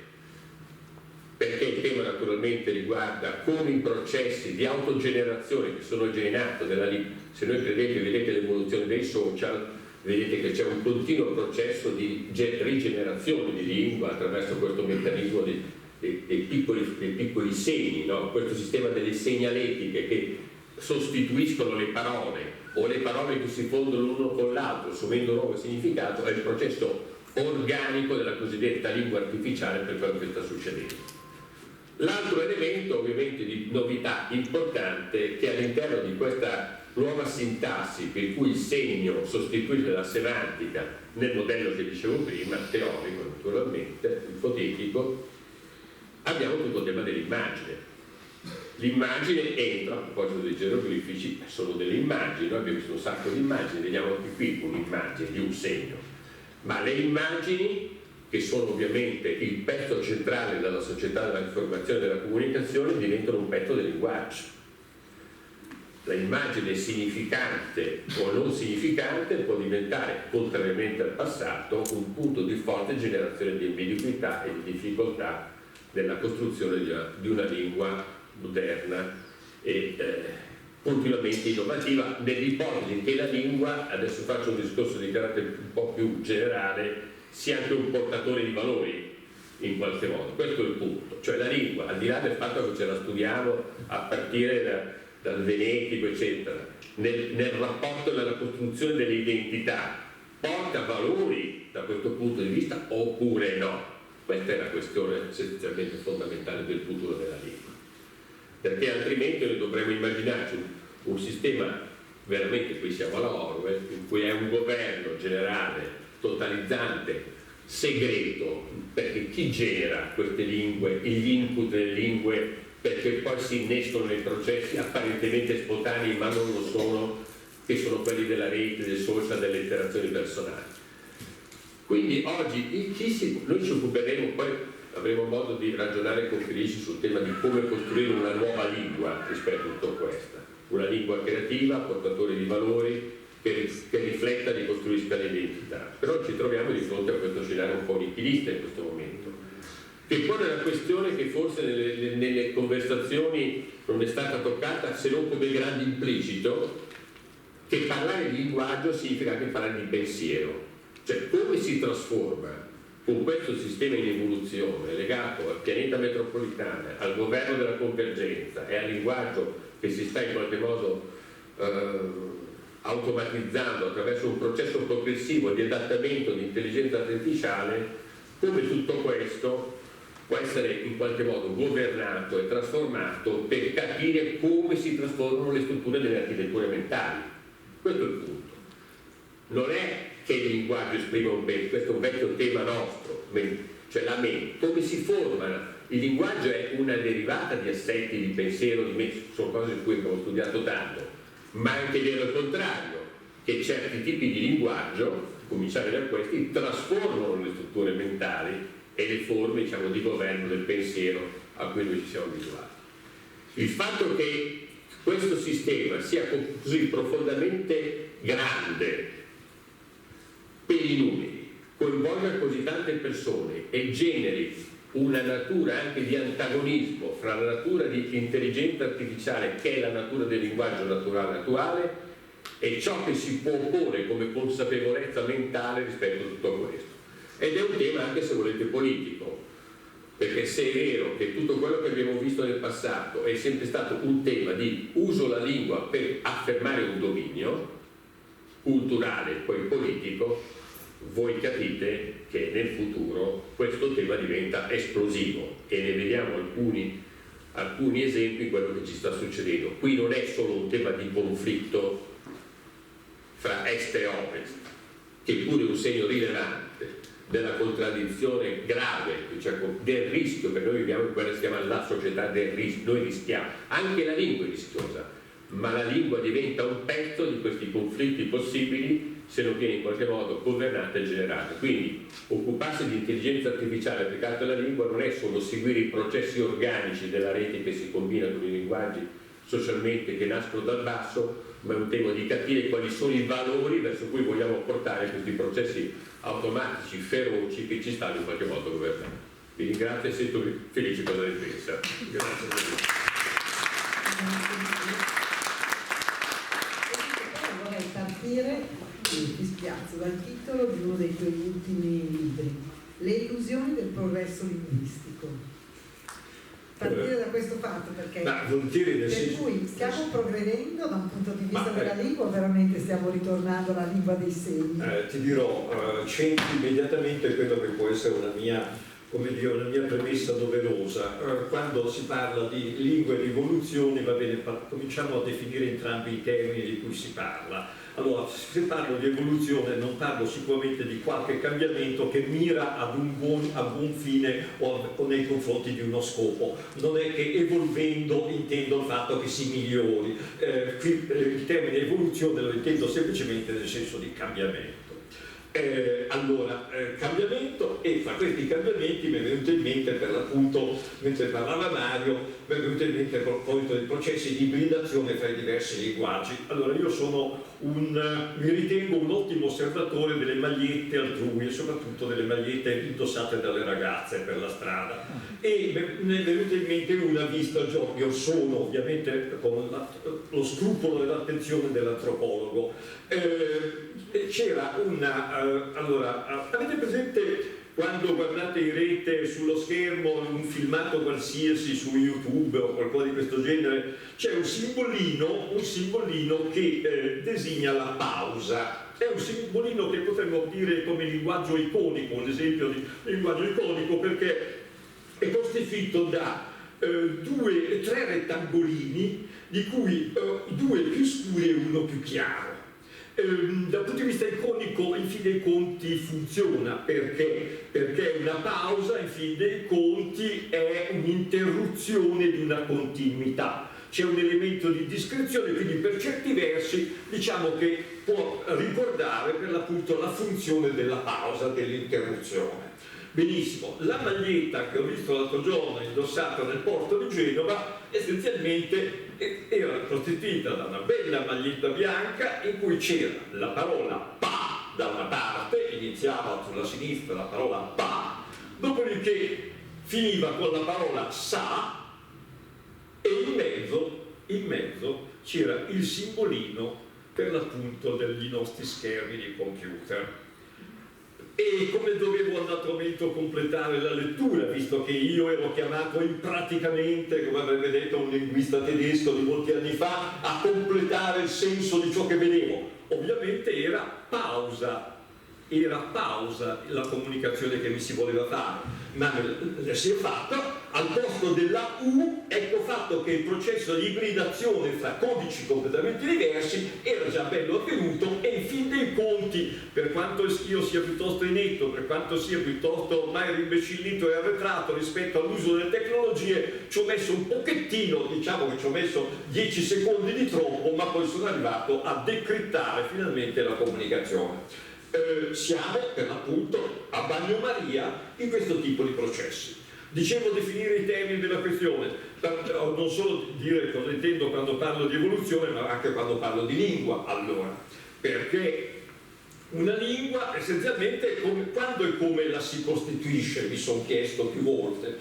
perché il tema naturalmente riguarda come i processi di autogenerazione che sono già in atto nella lingua. Se noi vedete l'evoluzione dei social, vedete che c'è un continuo processo di rigenerazione di lingua attraverso questo meccanismo dei piccoli segni, no? Questo sistema delle segnaletiche che sostituiscono le parole o le parole che si fondono l'uno con l'altro assumendo un nuovo significato, è il processo organico della cosiddetta lingua artificiale per quello che sta succedendo. L'altro elemento ovviamente di novità importante che all'interno di questa nuova sintassi per cui il segno sostituisce la semantica nel modello che dicevo prima, teorico naturalmente, ipotetico, abbiamo tutto il tema dell'immagine. L'immagine entra, a proposito dei geroglifici, sono delle immagini, noi abbiamo visto un sacco di immagini, vediamo anche qui un'immagine di un segno, ma le immagini, che sono ovviamente il pezzo centrale della società dell'informazione e della comunicazione, diventano un pezzo del linguaggio. L'immagine significante o non significante può diventare, contrariamente al passato, un punto di forte generazione di ambiguità e di difficoltà nella costruzione di una lingua moderna e continuamente innovativa, nell'ipotesi che la lingua, adesso faccio un discorso di carattere un po' più generale, sia anche un portatore di valori in qualche modo. Questo è il punto, cioè la lingua, al di là del fatto che ce la studiamo a partire dal Venetico eccetera, nel rapporto della costruzione delle identità porta valori da questo punto di vista oppure no? Questa è la questione essenzialmente fondamentale del futuro della lingua, perché altrimenti noi dovremmo immaginarci un sistema veramente, qui siamo alla Orwell, in cui è un governo generale totalizzante, segreto, perché chi genera queste lingue, gli input delle lingue, perché poi si innescono nei processi apparentemente spontanei ma non lo sono, che sono quelli della rete, del social, delle interazioni personali. Quindi oggi noi ci occuperemo, poi avremo modo di ragionare con Crisci sul tema di come costruire una nuova lingua rispetto a tutto questo, una lingua creativa, portatore di valori, che rifletta e ricostruisca l'identità. Però ci troviamo di fronte a questo scenario un po' nichilista in questo momento, che pone la questione che forse nelle conversazioni non è stata toccata se non come grande implicito, che parlare di linguaggio significa anche parlare di pensiero, cioè come si trasforma con questo sistema in evoluzione legato al pianeta metropolitano, al governo della convergenza e al linguaggio che si sta in qualche modo automatizzando attraverso un processo progressivo di adattamento di intelligenza artificiale, come tutto questo può essere in qualche modo governato e trasformato per capire come si trasformano le strutture delle architetture mentali. Questo è il punto. Non è che il linguaggio esprima un bene, questo è un vecchio tema nostro, cioè la mente, come si forma. Il linguaggio è una derivata di assetti, di pensiero, di mente, sono cose su cui abbiamo studiato tanto, ma è anche vero il contrario, che certi tipi di linguaggio, a cominciare da questi, trasformano le strutture mentali e le forme, diciamo, di governo del pensiero a cui noi ci siamo abituati. Il fatto che questo sistema sia così profondamente grande per i numeri, coinvolga così tante persone e generi una natura anche di antagonismo fra la natura di intelligenza artificiale, che è la natura del linguaggio naturale attuale, e ciò che si può opporre come consapevolezza mentale rispetto a tutto questo. Ed è un tema anche, se volete, politico, perché se è vero che tutto quello che abbiamo visto nel passato è sempre stato un tema di uso la lingua per affermare un dominio culturale e poi politico, voi capite che nel futuro questo tema diventa esplosivo e ne vediamo alcuni esempi in quello che ci sta succedendo. Qui non è solo un tema di conflitto fra est e ovest, che pure è un segno rilevante della contraddizione grave, cioè del rischio, perché noi viviamo in quella che si chiama la società del rischio, noi rischiamo, anche la lingua è rischiosa, ma la lingua diventa un pezzo di questi conflitti possibili se non viene in qualche modo governata e generata. Quindi occuparsi di intelligenza artificiale applicata alla lingua non è solo seguire i processi organici della rete che si combina con i linguaggi socialmente che nascono dal basso, ma è un tema di capire quali sono i valori verso cui vogliamo portare questi processi automatici, feroci, che ci stanno in qualche modo governando. Vi ringrazio e sento felice cosa ne pensa. Grazie a tutti. Vorrei partire, ti spiazzo, dal titolo di uno dei tuoi ultimi libri, Le illusioni del progresso linguistico. Partire da questo fatto, perché per cui stiamo progredendo da un punto di vista della lingua, veramente stiamo ritornando alla lingua dei segni. Ti dirò, c'entri immediatamente quello che può essere una mia premessa doverosa. Quando si parla di lingua e rivoluzione, va bene, cominciamo a definire entrambi i termini di cui si parla. Allora, se parlo di evoluzione non parlo sicuramente di qualche cambiamento che mira a buon fine o nei confronti di uno scopo. Non è che evolvendo intendo il fatto che si migliori. Qui il termine evoluzione lo intendo semplicemente nel senso di cambiamento. Cambiamento, e fra questi cambiamenti mi è venuto in mente, per l'appunto, mentre parlava Mario, mi è venuto in mente a proposito dei processi di ibridazione fra i diversi linguaggi. Allora, io mi ritengo un ottimo osservatore delle magliette altrui e soprattutto delle magliette indossate dalle ragazze per la strada, e mi è venuta in mente una vista giorni or sono, ovviamente con lo scrupolo e l'attenzione dell'antropologo. C'era allora, avete presente quando guardate in rete sullo schermo un filmato qualsiasi su YouTube o qualcosa di questo genere, c'è un simbolino che designa la pausa. È un simbolino che potremmo dire come linguaggio iconico, un esempio di linguaggio iconico, perché è costituito da 3 rettangolini, di cui 2 più scuri e 1 più chiaro. Dal punto di vista iconico, in fin dei conti funziona, perché una pausa, in fin dei conti, è un'interruzione di una continuità. C'è un elemento di discrezione, quindi per certi versi diciamo che può ricordare per l'appunto la funzione della pausa, dell'interruzione. Benissimo, la maglietta che ho visto l'altro giorno indossata nel porto di Genova essenzialmente era costituita da una bella maglietta bianca in cui c'era la parola pa da una parte, iniziava sulla sinistra la parola pa, dopodiché finiva con la parola sa, e in mezzo c'era il simbolino per l'appunto degli nostri schermi di computer. E come dovevo naturalmente completare la lettura, visto che io ero chiamato praticamente, come avrebbe detto un linguista tedesco di molti anni fa, a completare il senso di ciò che vedevo. Ovviamente era pausa la comunicazione che mi si voleva fare, ma si è fatto al posto della U, ecco fatto che il processo di ibridazione fra codici completamente diversi era già bello avvenuto, e in fin dei conti, per quanto io sia piuttosto inetto, per quanto sia piuttosto ormai rimbecillito e arretrato rispetto all'uso delle tecnologie, ci ho messo un pochettino, diciamo che ci ho messo 10 secondi di troppo, ma poi sono arrivato a decrittare finalmente la comunicazione. Siamo per l'appunto a bagnomaria in questo tipo di processi. Dicevo definire i termini della questione, non solo dire cosa intendo quando parlo di evoluzione, ma anche quando parlo di lingua. Allora, perché una lingua essenzialmente quando e come la si costituisce, mi sono chiesto più volte.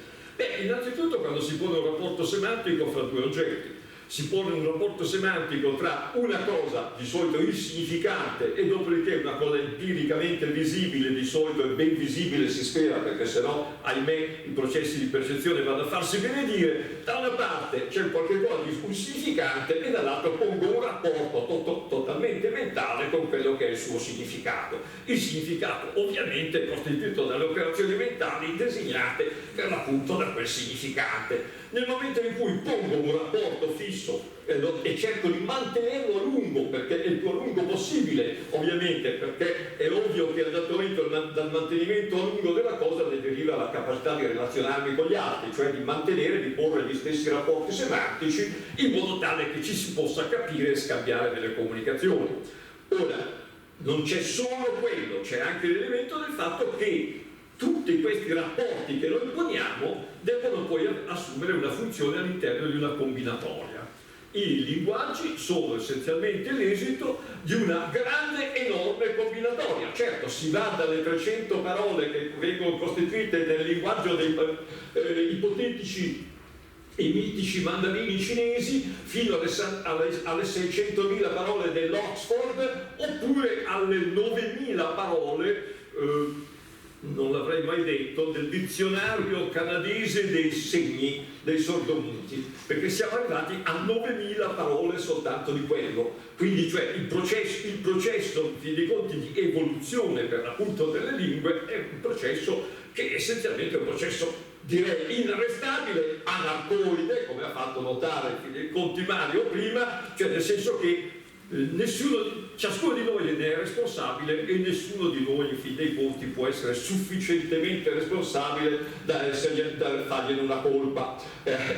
Innanzitutto quando si pone un rapporto semantico fra 2 oggetti. Si pone un rapporto semantico tra una cosa, di solito insignificante, e dopodiché una cosa empiricamente visibile, di solito è ben visibile, si spera, perché sennò ahimè i processi di percezione vanno a farsi benedire. Da una parte c'è qualche cosa di significante e dall'altra pongo un rapporto totalmente mentale con quello che è il suo significato. Il significato ovviamente è costituito dalle operazioni mentali designate per l'appunto da quel significante. Nel momento in cui pongo un rapporto fisso e cerco di mantenerlo a lungo, perché è il più a lungo possibile, ovviamente, perché è ovvio che dal mantenimento a lungo della cosa ne deriva la capacità di relazionarmi con gli altri, cioè di mantenere, di porre gli stessi rapporti semantici in modo tale che ci si possa capire e scambiare delle comunicazioni. Ora, non c'è solo quello, c'è anche l'elemento del fatto che tutti questi rapporti che noi poniamo devono poi assumere una funzione all'interno di una combinatoria. I linguaggi sono essenzialmente l'esito di una grande, enorme combinatoria. Certo, si va dalle 300 parole che vengono costituite nel linguaggio dei ipotetici e mitici mandarini cinesi fino alle 600.000 parole dell'Oxford, oppure alle 9.000 parole non l'avrei mai detto, del dizionario canadese dei segni dei sordomuti, perché siamo arrivati a 9.000 parole soltanto di quello. Quindi cioè il processo in fin dei conti di evoluzione per l'appunto delle lingue è un processo che essenzialmente è un processo, direi, inarrestabile, anarcoide, come ha fatto notare in fin dei conti Mario prima, cioè nel senso che ciascuno di noi ne è responsabile e nessuno di noi in fin dei conti può essere sufficientemente responsabile da fargliene una colpa.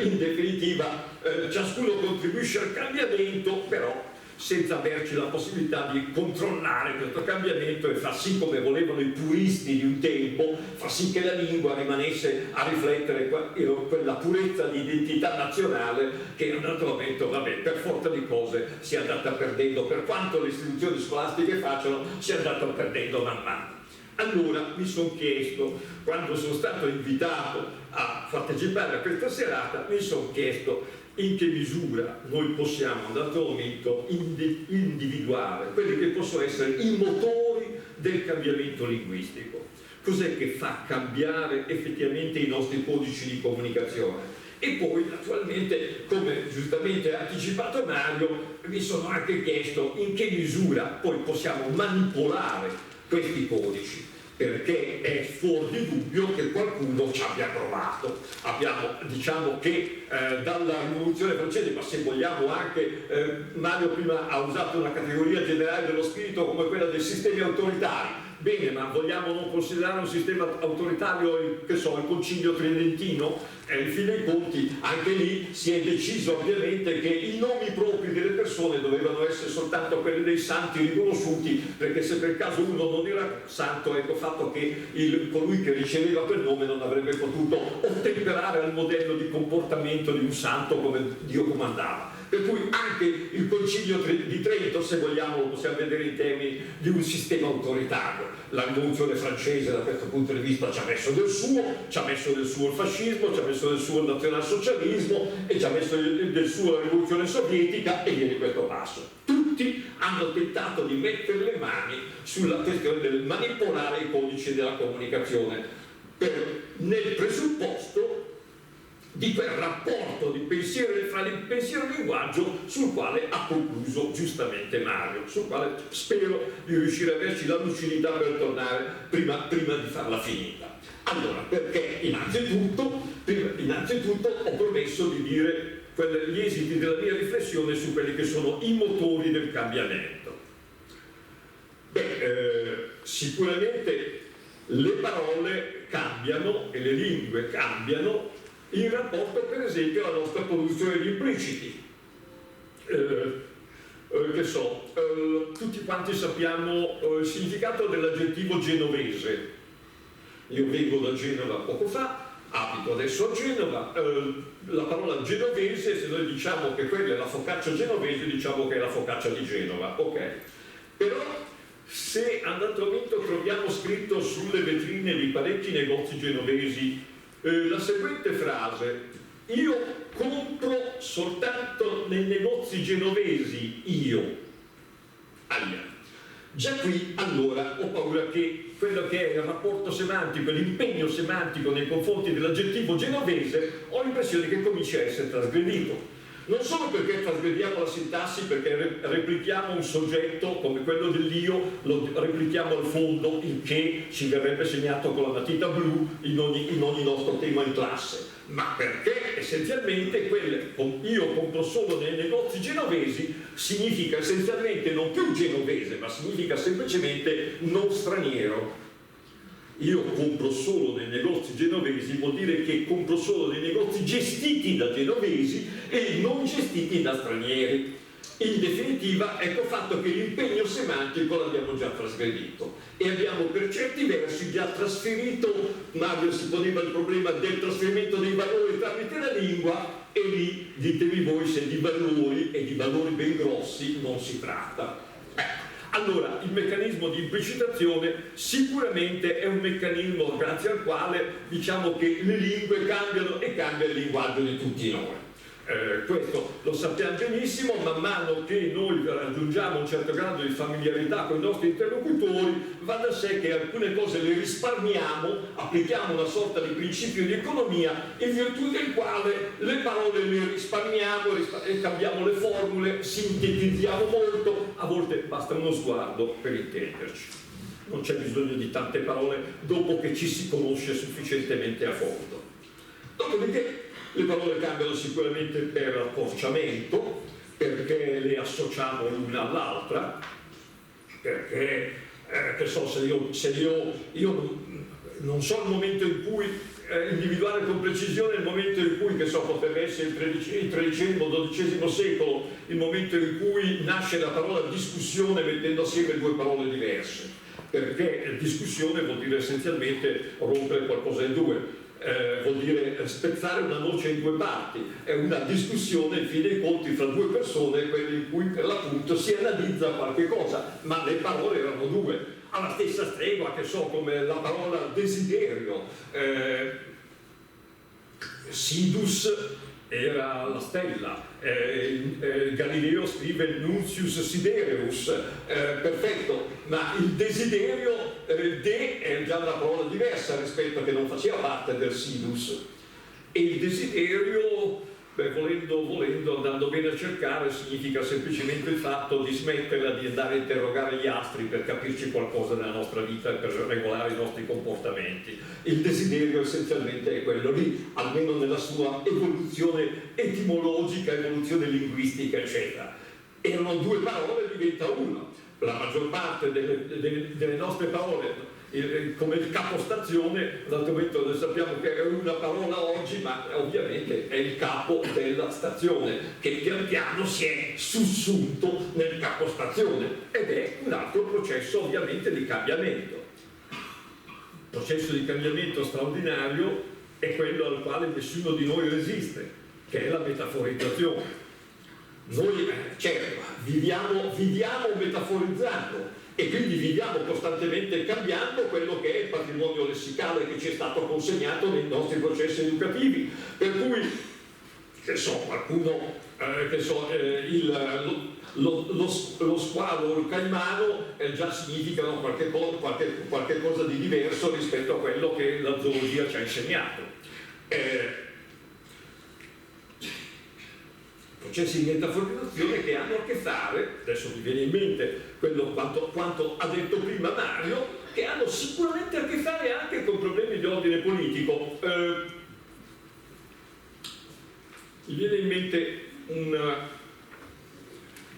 In definitiva ciascuno contribuisce al cambiamento, però senza averci la possibilità di controllare questo cambiamento e far sì, come volevano i puristi di un tempo, far sì che la lingua rimanesse a riflettere quella purezza di identità nazionale che naturalmente, per forza di cose, si è andata perdendo, per quanto le istituzioni scolastiche facciano, si è andata perdendo man mano. Allora mi sono chiesto, quando sono stato invitato a partecipare a questa serata, mi sono chiesto in che misura noi possiamo in un dato momento individuare quelli che possono essere i motori del cambiamento linguistico. Cos'è che fa cambiare effettivamente i nostri codici di comunicazione? E poi naturalmente, come giustamente ha anticipato Mario, mi sono anche chiesto in che misura poi possiamo manipolare questi codici, perché è fuori di dubbio che qualcuno ci abbia provato. Diciamo che dalla rivoluzione francese, ma se vogliamo anche, Mario prima ha usato una categoria generale dello spirito come quella dei sistemi autoritari. Bene, ma vogliamo non considerare un sistema autoritario, che so, il Concilio Tridentino? In fin dei conti, anche lì si è deciso ovviamente che i nomi propri delle persone dovevano essere soltanto quelli dei santi riconosciuti, perché se per caso uno non era santo, ecco, fatto che colui che riceveva quel nome non avrebbe potuto ottemperare al modello di comportamento di un santo come Dio comandava. Per cui anche il Concilio di Trento, se vogliamo, lo possiamo vedere in termini di un sistema autoritario. La rivoluzione francese da questo punto di vista ci ha messo del suo il fascismo, ci ha messo del suo il nazionalsocialismo e ci ha messo del suo la rivoluzione sovietica, e via di questo passo. Tutti hanno tentato di mettere le mani sulla questione del manipolare i codici della comunicazione nel presupposto di quel rapporto di pensiero fra il pensiero e il linguaggio sul quale ha concluso giustamente Mario, sul quale spero di riuscire a averci la lucidità per tornare prima di farla finita. Allora, perché innanzitutto ho promesso di dire gli esiti della mia riflessione su quelli che sono i motori del cambiamento. Sicuramente le parole cambiano e le lingue cambiano in rapporto per esempio alla nostra produzione di impliciti. Tutti quanti sappiamo il significato dell'aggettivo genovese. Io vengo da Genova poco fa, abito adesso a Genova. La parola genovese, se noi diciamo che quella è la focaccia genovese, diciamo che è la focaccia di Genova, ok? Però se naturalmente troviamo scritto sulle vetrine di parecchi negozi genovesi la seguente frase: io compro soltanto nei negozi genovesi, Già qui allora ho paura che quello che è il rapporto semantico, l'impegno semantico nei confronti dell'aggettivo genovese, ho l'impressione che cominci a essere trasgredito. Non solo perché trasgrediamo la sintassi, perché replichiamo un soggetto come quello dell'io, lo replichiamo al fondo, il che ci verrebbe segnato con la matita blu in ogni nostro tema in classe, ma perché essenzialmente io compro solo nei negozi genovesi significa essenzialmente non più genovese, ma significa semplicemente non straniero. Io compro solo nei negozi genovesi vuol dire che compro solo nei negozi gestiti da genovesi e non gestiti da stranieri. In definitiva, ecco fatto che l'impegno semantico l'abbiamo già trasgredito e abbiamo per certi versi già trasferito, Mario si poneva il problema del trasferimento dei valori tramite la lingua, e lì ditemi voi se di valori e di valori ben grossi non si tratta. Allora, il meccanismo di implicitazione sicuramente è un meccanismo grazie al quale diciamo che le lingue cambiano e cambia il linguaggio di tutti noi. Questo lo sappiamo benissimo, man mano che noi raggiungiamo un certo grado di familiarità con i nostri interlocutori, va da sé che alcune cose le risparmiamo, applichiamo una sorta di principio di economia in virtù del quale le parole le risparmiamo, cambiamo le formule, sintetizziamo molto, a volte basta uno sguardo per intenderci. Non c'è bisogno di tante parole dopo che ci si conosce sufficientemente a fondo. Dopodiché le parole cambiano sicuramente per accorciamento, perché le associamo l'una all'altra, perché che so, se io non so il momento in cui individuare con precisione il momento in cui, che so, potrebbe essere il XIII o XII secolo, il momento in cui nasce la parola discussione mettendo assieme due parole diverse, perché discussione vuol dire essenzialmente rompere qualcosa in due. Vuol dire spezzare una noce in due parti, è una discussione in fin dei conti fra due persone, quelle in cui per l'appunto si analizza qualche cosa, ma le parole erano due, alla stessa stregua, che so, come la parola desiderio, Sidus era la stella, Galileo scrive Nuncius Sidereus, perfetto, ma il desiderio de è già una parola diversa rispetto a che non faceva parte del Sidus, e il desiderio, volendo, andando bene a cercare, significa semplicemente il fatto di smetterla di andare a interrogare gli astri per capirci qualcosa della nostra vita e per regolare i nostri comportamenti. Il desiderio essenzialmente è quello lì, almeno nella sua evoluzione etimologica, evoluzione linguistica, eccetera. Erano due parole, diventa una. La maggior parte delle nostre parole, come il capostazione, naturalmente noi sappiamo che è una parola oggi, ma ovviamente è il capo della stazione, che pian piano si è sussunto nel capostazione, ed è un altro processo ovviamente di cambiamento. Il processo di cambiamento straordinario è quello al quale nessuno di noi resiste, che è la metaforizzazione. Noi, certo, viviamo metaforizzando, e quindi viviamo costantemente cambiando quello che è il patrimonio lessicale che ci è stato consegnato nei nostri processi educativi, per cui, che so, qualcuno, lo squalo o il caimano già significano qualche cosa di diverso rispetto a quello che la zoologia ci ha insegnato. Processi di metaforizzazione che hanno a che fare, adesso mi viene in mente quello quanto ha detto prima Mario, che hanno sicuramente a che fare anche con problemi di ordine politico. Mi viene in mente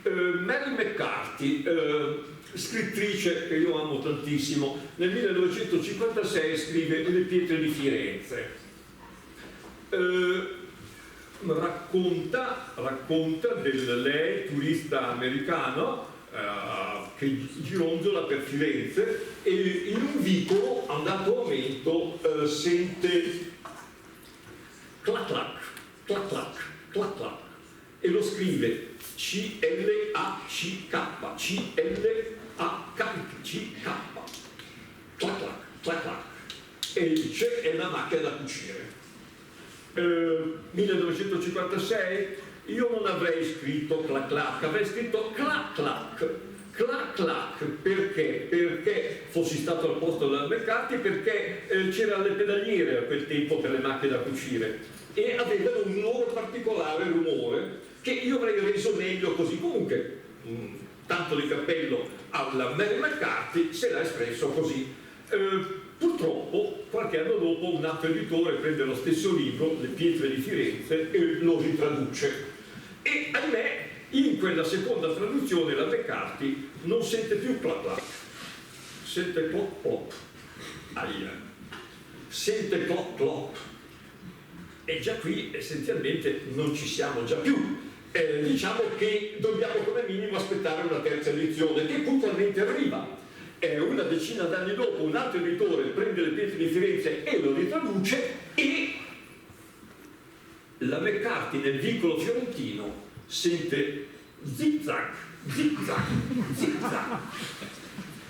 Mary McCarthy, scrittrice che io amo tantissimo, nel 1956 scrive Le pietre di Firenze. Racconta lei, turista americano, che gironzola per Firenze e in un vicolo a un dato momento sente clac clac, clac clac, clac clac, e lo scrive C-L-A-C-K, C-L-A-K, C-K, clac clac, clac clac, e dice è una macchina da cucire. 1956 io non avrei scritto clac clac, avrei scritto clac clac, Clac clac, perché? Perché fossi stato al posto della McCarthy, perché c'erano le pedaliere a quel tempo per le macchine da cucire e avevano un loro particolare rumore che io avrei reso meglio così. Comunque, tanto di cappello alla Mary McCarthy, se l'ha espresso così. Purtroppo, qualche anno dopo, un altro editore prende lo stesso libro, Le pietre di Firenze, e lo ritraduce. E ahimè, in quella seconda traduzione la McCarthy non sente più clac clac, sente clop clop, aia, sente clop clop. E già qui essenzialmente non ci siamo già più. Diciamo che dobbiamo come minimo aspettare una terza edizione che puntualmente arriva. Una decina d'anni dopo un altro editore prende Le pietre di Firenze e lo ritraduce, e la McCarthy nel Vicolo fiorentino sente zig-zag, zig-zag, zig-zag.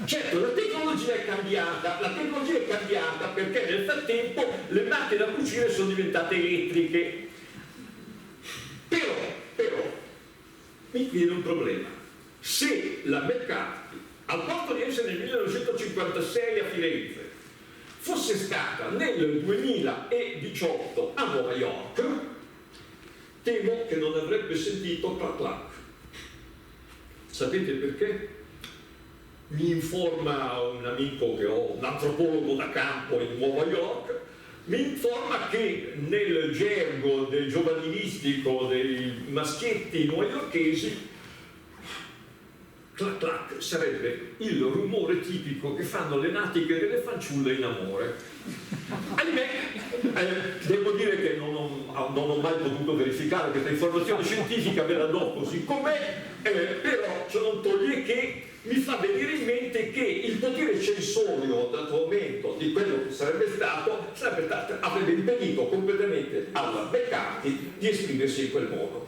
Certo, la tecnologia è cambiata perché nel frattempo le macchine da cucire sono diventate elettriche. Però mi viene un problema. Se la McCarthy, al posto di essere nel 1956 a Firenze, fosse stata nel 2018 a Nuova York, temo che non avrebbe sentito clac clac. Sapete perché? Mi informa un amico che ho, un antropologo da campo in Nuova York, mi informa che nel gergo del giovanilistico dei maschietti newyorkesi clac clac sarebbe il rumore tipico che fanno le natiche delle fanciulle in amore. Ahimè, devo dire che non ho mai potuto verificare questa informazione scientifica, ve la do così com'è, però ciò non toglie che mi fa venire in mente che il potere censorio dato momento di quello che sarebbe stato avrebbe impedito completamente alla McCarthy di esprimersi in quel modo.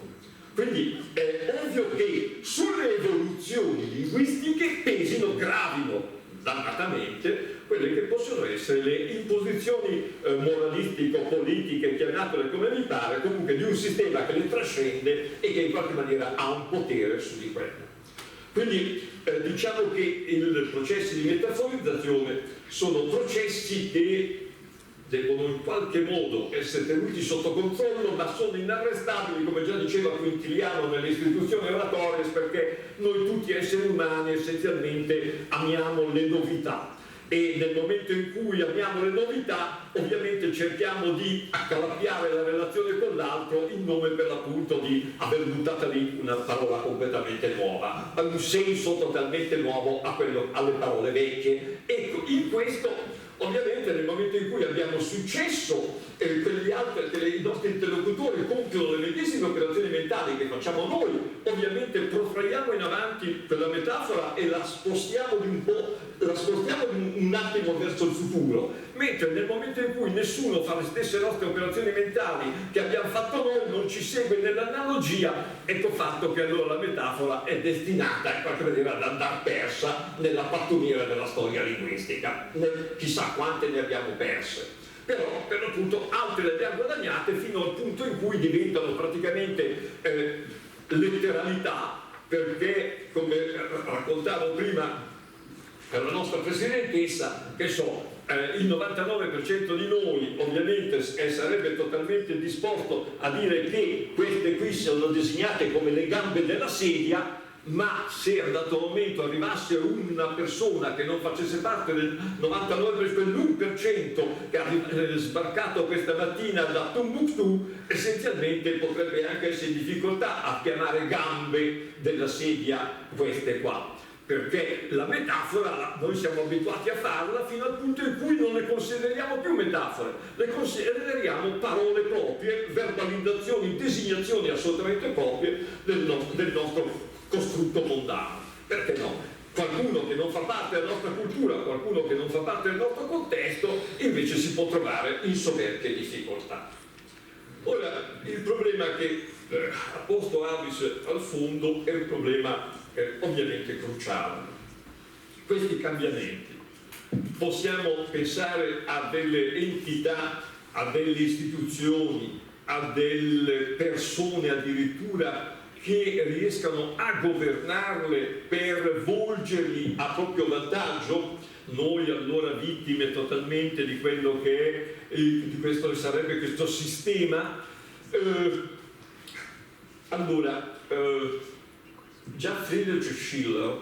Quindi è ovvio che sulle evoluzioni linguistiche pesino, gravino dannatamente quelle che possono essere le imposizioni moralistico-politiche, chiamatele come vi pare, comunque di un sistema che le trascende e che in qualche maniera ha un potere su di quello. Quindi diciamo che i processi di metaforizzazione sono processi che devono in qualche modo essere tenuti sotto controllo, ma sono inarrestabili, come già diceva Quintiliano nelle istituzioni oratorie, perché noi tutti esseri umani essenzialmente amiamo le novità, e nel momento in cui amiamo le novità ovviamente cerchiamo di accalappiare la relazione con l'altro in nome per l'appunto di aver buttato lì una parola completamente nuova, un senso totalmente nuovo alle parole vecchie. Ecco, in questo ovviamente nel momento in cui abbiamo successo quegli altri, che i nostri interlocutori compiono le medesime operazioni mentali che facciamo noi, ovviamente protraiamo in avanti quella metafora e la spostiamo di un po', la spostiamo un attimo verso il futuro, mentre nel momento in cui nessuno fa le stesse nostre operazioni mentali che abbiamo fatto noi, non ci segue nell'analogia, ecco fatto che allora la metafora è destinata in qualche maniera ad andare persa nella pattumiera della storia linguistica. Chissà quante ne abbiamo perse, però per l'appunto altre le abbiamo guadagnate fino al punto in cui diventano praticamente letteralità, perché come raccontavo prima per la nostra presidentessa, che so, il 99% di noi ovviamente sarebbe totalmente disposto a dire che queste qui sono disegnate come le gambe della sedia, ma se a un dato momento arrivasse una persona che non facesse parte del 99%, quell'1% che ha sbarcato questa mattina da Timbuktu, essenzialmente potrebbe anche essere in difficoltà a chiamare gambe della sedia queste qua, perché la metafora noi siamo abituati a farla fino al punto in cui non le consideriamo più metafore, le consideriamo parole proprie, verbalizzazioni, designazioni assolutamente proprie del nostro costrutto mondano. Perché no? Qualcuno che non fa parte della nostra cultura, qualcuno che non fa parte del nostro contesto, invece si può trovare in soverchie difficoltà. Ora, il problema che ha posto Avis al fondo è un problema ovviamente cruciale. Questi cambiamenti, possiamo pensare a delle entità, a delle istituzioni, a delle persone addirittura che riescano a governarle per volgerli a proprio vantaggio, noi allora vittime totalmente di quello che è, di questo sarebbe questo sistema. Già Friedrich Schiller,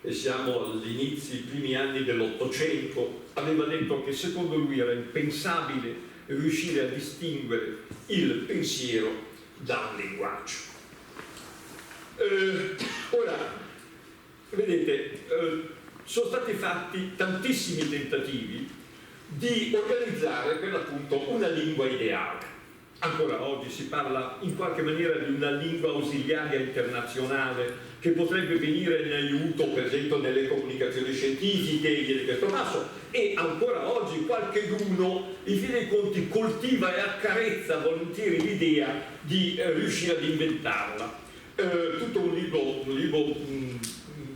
e siamo agli inizi, i primi anni dell'Ottocento, aveva detto che secondo lui era impensabile riuscire a distinguere il pensiero da un linguaggio. Ora, vedete, sono stati fatti tantissimi tentativi di organizzare per l'appunto una lingua ideale. Ancora oggi si parla in qualche maniera di una lingua ausiliaria internazionale che potrebbe venire in aiuto, per esempio, nelle comunicazioni scientifiche di questo passo, e ancora oggi qualcheduno, in fin dei conti, coltiva e accarezza volentieri l'idea di riuscire ad inventarla. Tutto un libro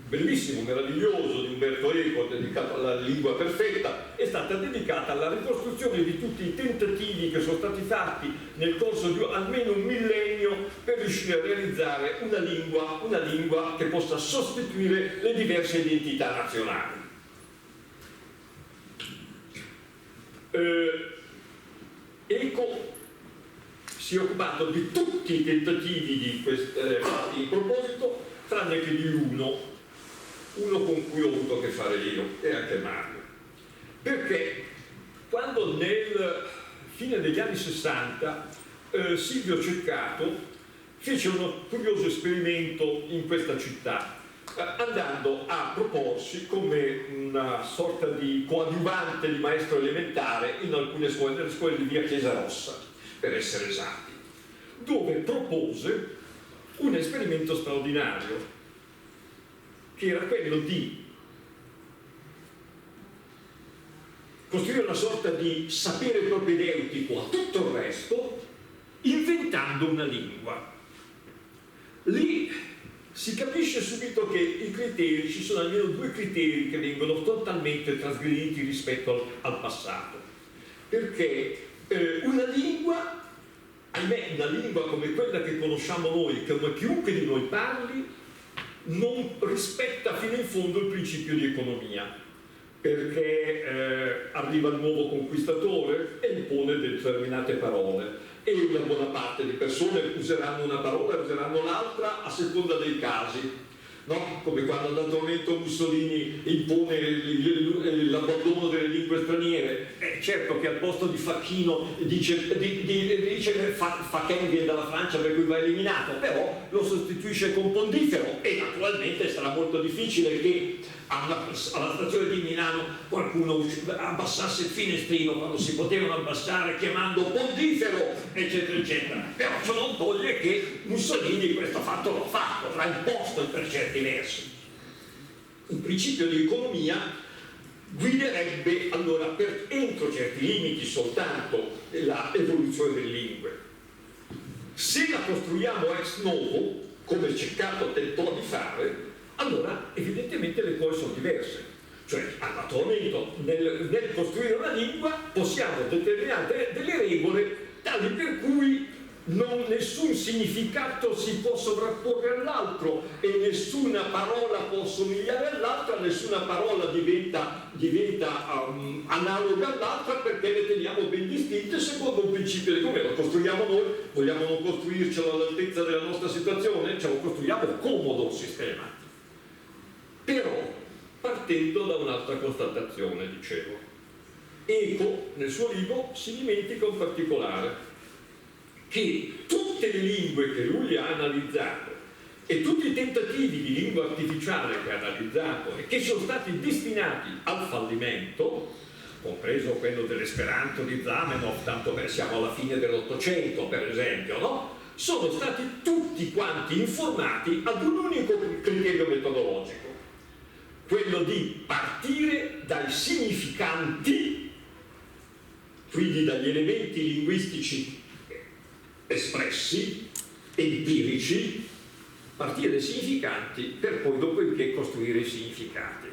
bellissimo, meraviglioso di Umberto Eco, dedicato alla lingua perfetta, è stata dedicata alla ricostruzione di tutti i tentativi che sono stati fatti nel corso di almeno un millennio per riuscire a realizzare una lingua che possa sostituire le diverse identità nazionali. Eco si è occupato di tutti i tentativi di in proposito, tranne che di uno con cui ho avuto a che fare io e anche Mario. Perché quando nel fine degli anni 60 Silvio Ceccato fece uno curioso esperimento in questa città, andando a proporsi come una sorta di coadiuvante di maestro elementare in alcune scuole, nelle scuole di via Chiesa Rossa, per essere esatti, dove propose un esperimento straordinario, che era quello di costruire una sorta di sapere propedeutico a tutto il resto, inventando una lingua. Lì si capisce subito che i criteri, ci sono almeno due criteri che vengono totalmente trasgrediti rispetto al passato, perché una lingua, ahimè, una lingua come quella che conosciamo noi, come chiunque di noi parli, non rispetta fino in fondo il principio di economia, perché arriva il nuovo conquistatore e impone determinate parole, e una buona parte di persone useranno una parola e useranno l'altra a seconda dei casi. No? Come quando naturalmente Mussolini impone l'abbandono delle lingue straniere, certo che al posto di Facchino dice Fachin viene dalla Francia per cui va eliminato, però lo sostituisce con Pondifero, e naturalmente sarà molto difficile che alla stazione di Milano qualcuno abbassasse il finestrino quando si potevano abbassare chiamando Pondifero, eccetera eccetera. Però ciò non toglie che Mussolini questo fatto l'ha fatto, l'ha imposto per certi versi. Un principio di economia guiderebbe allora entro certi limiti soltanto l'evoluzione delle lingue. Se la costruiamo ex novo, come Ceccato tentò di fare, allora evidentemente le cose sono diverse. Cioè, naturalmente, nel costruire una lingua possiamo determinare delle regole tali per cui nessun significato si può sovrapporre all'altro e nessuna parola può somigliare all'altra, nessuna parola diventa analoga all'altra, perché le teniamo ben distinte secondo un principio di come lo costruiamo noi. Vogliamo non costruircelo all'altezza della nostra situazione? Ce lo costruiamo comodo il sistema. Però partendo da un'altra constatazione, dicevo, Eco nel suo libro si dimentica un particolare, che tutte le lingue che lui ha analizzato e tutti i tentativi di lingua artificiale che ha analizzato e che sono stati destinati al fallimento, compreso quello dell'Esperanto di Zamenhof, tanto che siamo alla fine dell'Ottocento per esempio, no? Sono stati tutti quanti informati ad un unico criterio metodologico, quello di partire dai significanti, quindi dagli elementi linguistici espressi, empirici, partire dai significanti per poi dopodiché costruire i significati.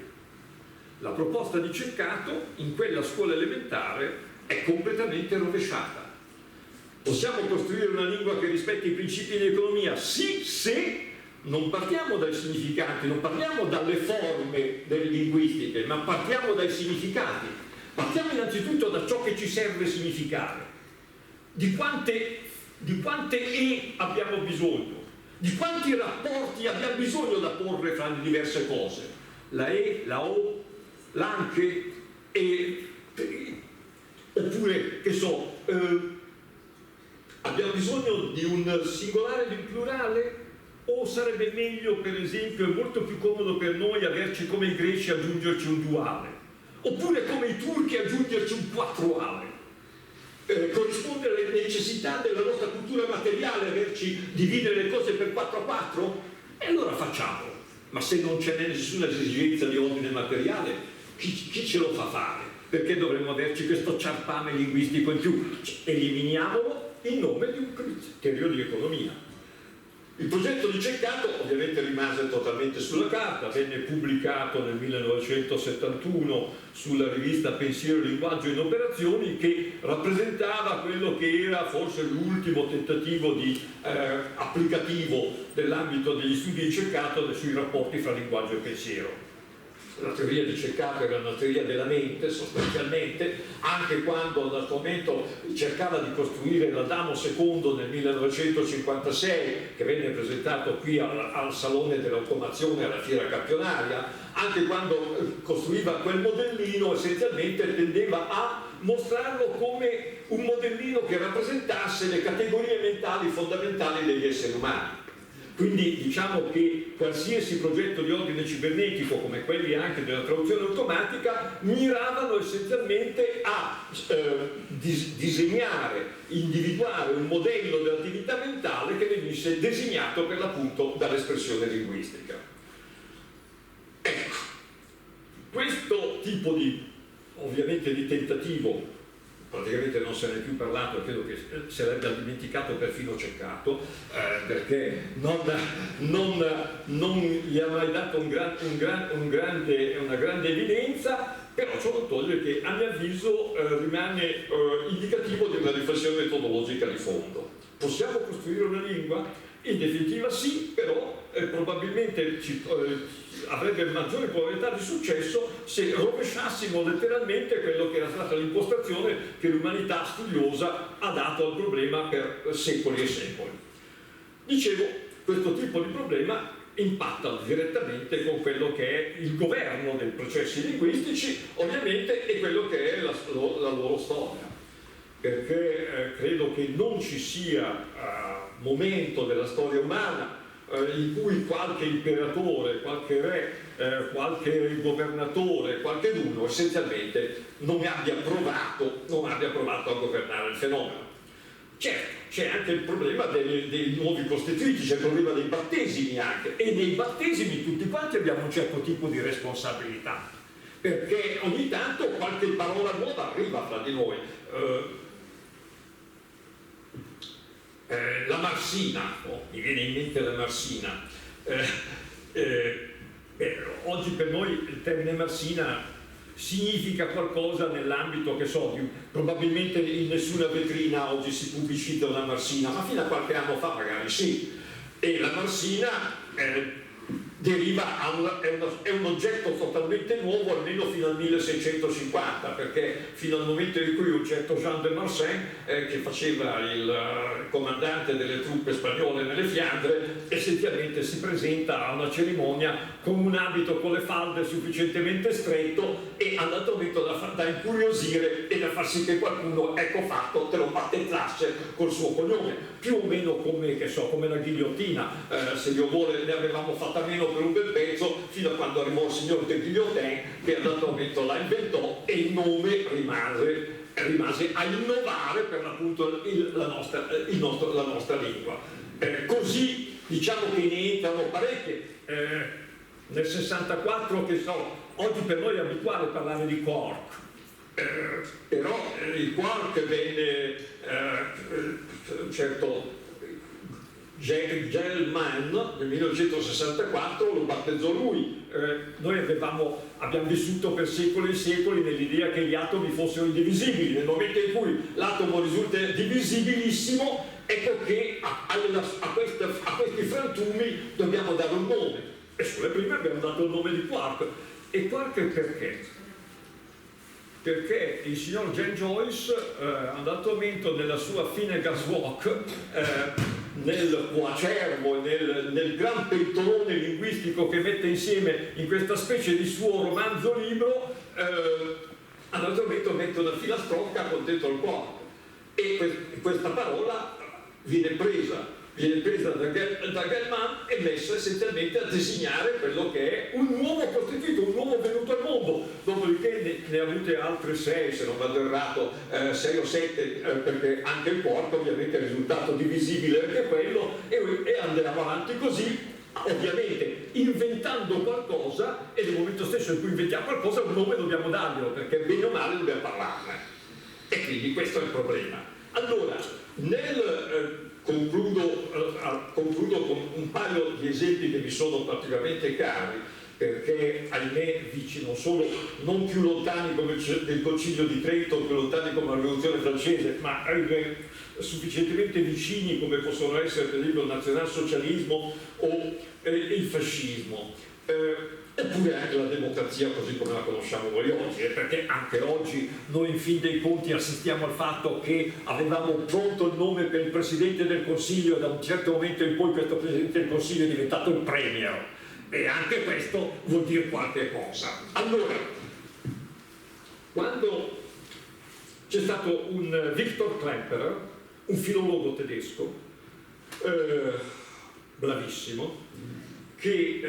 La proposta di Ceccato in quella scuola elementare è completamente rovesciata. Possiamo costruire una lingua che rispetti i principi dell'economia? Sì, se non partiamo dai significati, non parliamo dalle forme delle linguistiche, ma partiamo dai significati. Partiamo innanzitutto da ciò che ci serve significare. Di quante E abbiamo bisogno? Di quanti rapporti abbiamo bisogno da porre fra le diverse cose? La E, la O, l'anche, oppure, che so, abbiamo bisogno di un singolare e di un plurale? O sarebbe meglio, per esempio, è molto più comodo per noi averci come i greci aggiungerci un duale? Oppure come i turchi aggiungerci un quattruale? Corrisponde alle necessità della nostra cultura materiale averci dividere le cose per 4 a 4? E allora facciamolo. Ma se non c'è nessuna esigenza di ordine materiale, chi ce lo fa fare? Perché dovremmo averci questo ciarpame linguistico in più? Eliminiamolo in nome di un criterio di economia. Il progetto di Ceccato ovviamente rimase totalmente sulla carta, venne pubblicato nel 1971 sulla rivista Pensiero, Linguaggio in Operazioni, che rappresentava quello che era forse l'ultimo tentativo di applicativo dell'ambito degli studi di Ceccato sui rapporti fra linguaggio e pensiero. La teoria di Ceccato era una teoria della mente sostanzialmente, anche quando dal momento cercava di costruire l'Adamo II nel 1956, che venne presentato qui al Salone dell'Automazione alla Fiera Campionaria, anche quando costruiva quel modellino essenzialmente tendeva a mostrarlo come un modellino che rappresentasse le categorie mentali fondamentali degli esseri umani. Quindi diciamo che qualsiasi progetto di ordine cibernetico, come quelli anche della traduzione automatica, miravano essenzialmente a disegnare, individuare un modello dell'attività mentale che venisse designato per l'appunto dall'espressione linguistica. Ecco, questo tipo di, ovviamente, di tentativo praticamente non se ne è più parlato, credo che se l'ebbe dimenticato perfino Ceccato, perché non gli ha mai dato una grande evidenza, però ciò non toglie che a mio avviso rimane indicativo di una riflessione metodologica di fondo. Possiamo costruire una lingua? In definitiva sì, però probabilmente avrebbe maggiore probabilità di successo se rovesciassimo letteralmente quello che era stata l'impostazione che l'umanità studiosa ha dato al problema per secoli e secoli. Dicevo, questo tipo di problema impatta direttamente con quello che è il governo dei processi linguistici, ovviamente, e quello che è la loro storia. Perché credo che non ci sia momento della storia umana in cui qualche imperatore, qualche re, qualche governatore, qualcheduno essenzialmente non abbia provato a governare il fenomeno. Certo, c'è anche il problema dei nuovi costituiti, c'è il problema dei battesimi anche, e nei battesimi tutti quanti abbiamo un certo tipo di responsabilità, perché ogni tanto qualche parola nuova arriva fra di noi. La Marsina, mi viene in mente la Marsina. Oggi per noi il termine Marsina significa qualcosa nell'ambito, che so, probabilmente in nessuna vetrina oggi si pubblicita una Marsina, ma fino a qualche anno fa magari sì. E la Marsina deriva è un oggetto totalmente nuovo, almeno fino al 1650, perché fino al momento in cui un certo Jean de Marsin, che faceva il comandante delle truppe spagnole nelle Fiandre, essenzialmente si presenta a una cerimonia con un abito con le falde sufficientemente stretto e andamento da incuriosire e da far sì che qualcuno, ecco fatto, te lo battezzasse col suo cognome, più o meno come, che so, come la ghigliottina. Se Dio vuole ne avevamo fatta meno per un bel pezzo, fino a quando arrivò il signor de Guillotin, che all'andamento la inventò e il nome rimase a innovare per l'appunto la nostra lingua. Così diciamo che ne entrano parecchie. Nel 64, che so, oggi per noi è abituale parlare di quark, però il quark venne certo Gelman nel 1964 lo battezzò lui. Noi abbiamo vissuto per secoli e secoli nell'idea che gli atomi fossero indivisibili. Nel momento in cui l'atomo risulta divisibilissimo, ecco che a questi frantumi dobbiamo dare un nome. E sulle prime abbiamo dato il nome di quark. E quark perché? Perché il signor James Joyce a un dato momento nella sua Finnegan's Wake, nel coacervo, nel gran pentolone linguistico che mette insieme in questa specie di suo romanzo libro, a un dato momento mette una filastrocca con dentro il quark, e questa parola viene presa da Gelman e messa essenzialmente a designare quello che è un uomo costituito, un uomo venuto al mondo. Dopodiché ne ha avute altre 6, se non vado errato, 6 o 7, perché anche il quark ovviamente è risultato divisibile anche quello, e andiamo avanti così, ovviamente inventando qualcosa, e nel momento stesso in cui inventiamo qualcosa un nome dobbiamo darglielo, perché bene o male dobbiamo parlarne. E quindi questo è il problema. Allora, concludo con un paio di esempi che mi sono particolarmente cari, perché ahimè non più lontani come il Concilio di Trento, più lontani come la Rivoluzione francese, ma sufficientemente vicini come possono essere per esempio il nazionalsocialismo o il fascismo. Eppure anche la democrazia così come la conosciamo noi oggi, perché anche oggi noi in fin dei conti assistiamo al fatto che avevamo pronto il nome per il Presidente del Consiglio e da un certo momento in poi questo Presidente del Consiglio è diventato il Premier, e anche questo vuol dire qualche cosa. Allora, quando c'è stato un Victor Klemperer, un filologo tedesco, bravissimo, che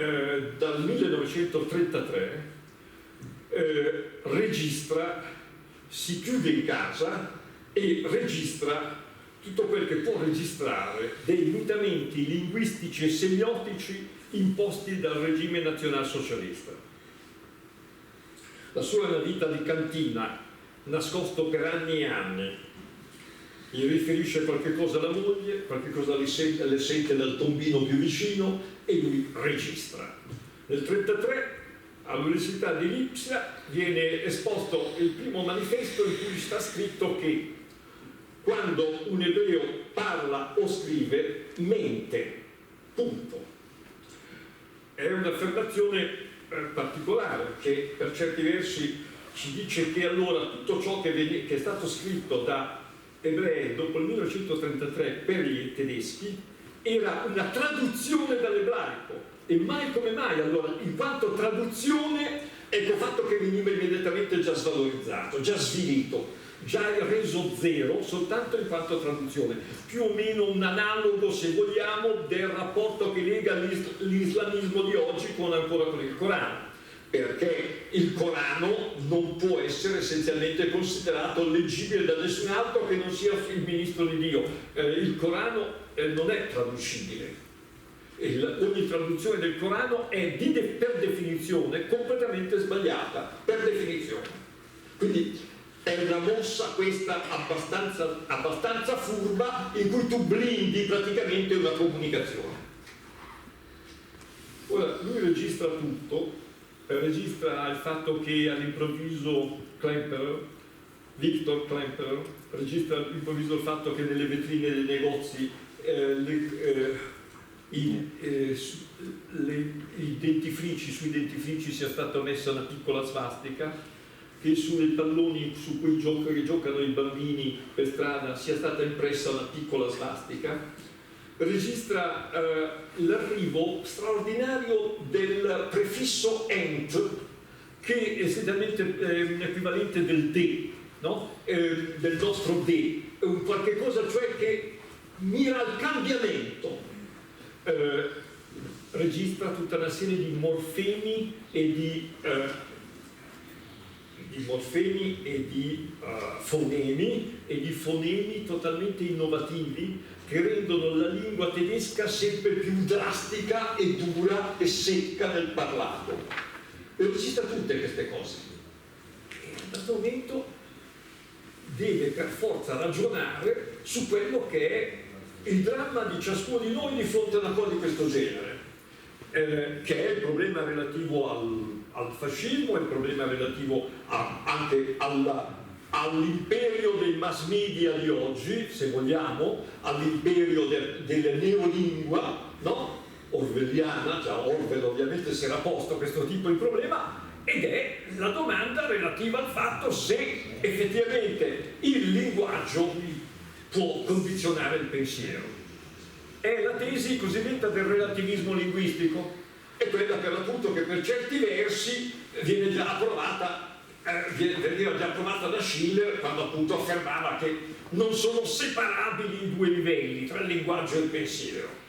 dal 1933 si chiude in casa e registra tutto quel che può registrare dei mutamenti linguistici e semiotici imposti dal regime nazionalsocialista. La sua è una vita di cantina, nascosto per anni e anni. Gli riferisce qualche cosa alla moglie, qualche cosa le sente dal tombino più vicino e lui registra. Nel 1933 all'Università di Lipsia viene esposto il primo manifesto in cui sta scritto che quando un ebreo parla o scrive mente, punto. È un'affermazione particolare che per certi versi ci dice che allora tutto ciò che è stato scritto da ebrei dopo il 1933 per i tedeschi era una traduzione dall'ebraico, e mai come mai allora, in quanto traduzione, ecco il fatto che veniva immediatamente già svalorizzato, già svilito, già reso zero soltanto in quanto traduzione, più o meno un analogo, se vogliamo, del rapporto che lega l'islamismo di oggi ancora con il Corano, perché il Corano non può essere essenzialmente considerato leggibile da nessun altro che non sia il ministro di Dio. Il Corano non è traducibile. Ogni traduzione del Corano è per definizione completamente sbagliata, per definizione. Quindi è una mossa questa abbastanza furba in cui tu blindi praticamente una comunicazione. Ora, lui registra tutto. Registra il fatto che all'improvviso Victor Klemperer registra all'improvviso il fatto che nelle vetrine dei negozi sui dentifrici sia stata messa una piccola svastica, che sui palloni su cui giocano i bambini per strada sia stata impressa una piccola svastica. Registra l'arrivo straordinario del prefisso ent, che è essenzialmente un equivalente del de, no? Del nostro de, un qualche cosa cioè che mira al cambiamento. Registra tutta una serie di morfemi e di fonemi totalmente innovativi che rendono la lingua tedesca sempre più drastica e dura e secca nel parlato. E registra tutte queste cose. E a un certo momento deve per forza ragionare su quello che è il dramma di ciascuno di noi di fronte a una cosa di questo genere, che è il problema relativo al fascismo, il problema relativo anche all'imperio dei mass media di oggi, se vogliamo, all'imperio della neolingua, no? Orwelliana, già Orwell ovviamente si era posto questo tipo di problema, ed è la domanda relativa al fatto se effettivamente il linguaggio può condizionare il pensiero. È la tesi cosiddetta del relativismo linguistico, è quella per l'appunto che per certi versi viene già approvata, veniva già approvata da Schiller quando appunto affermava che non sono separabili i due livelli tra il linguaggio e il pensiero.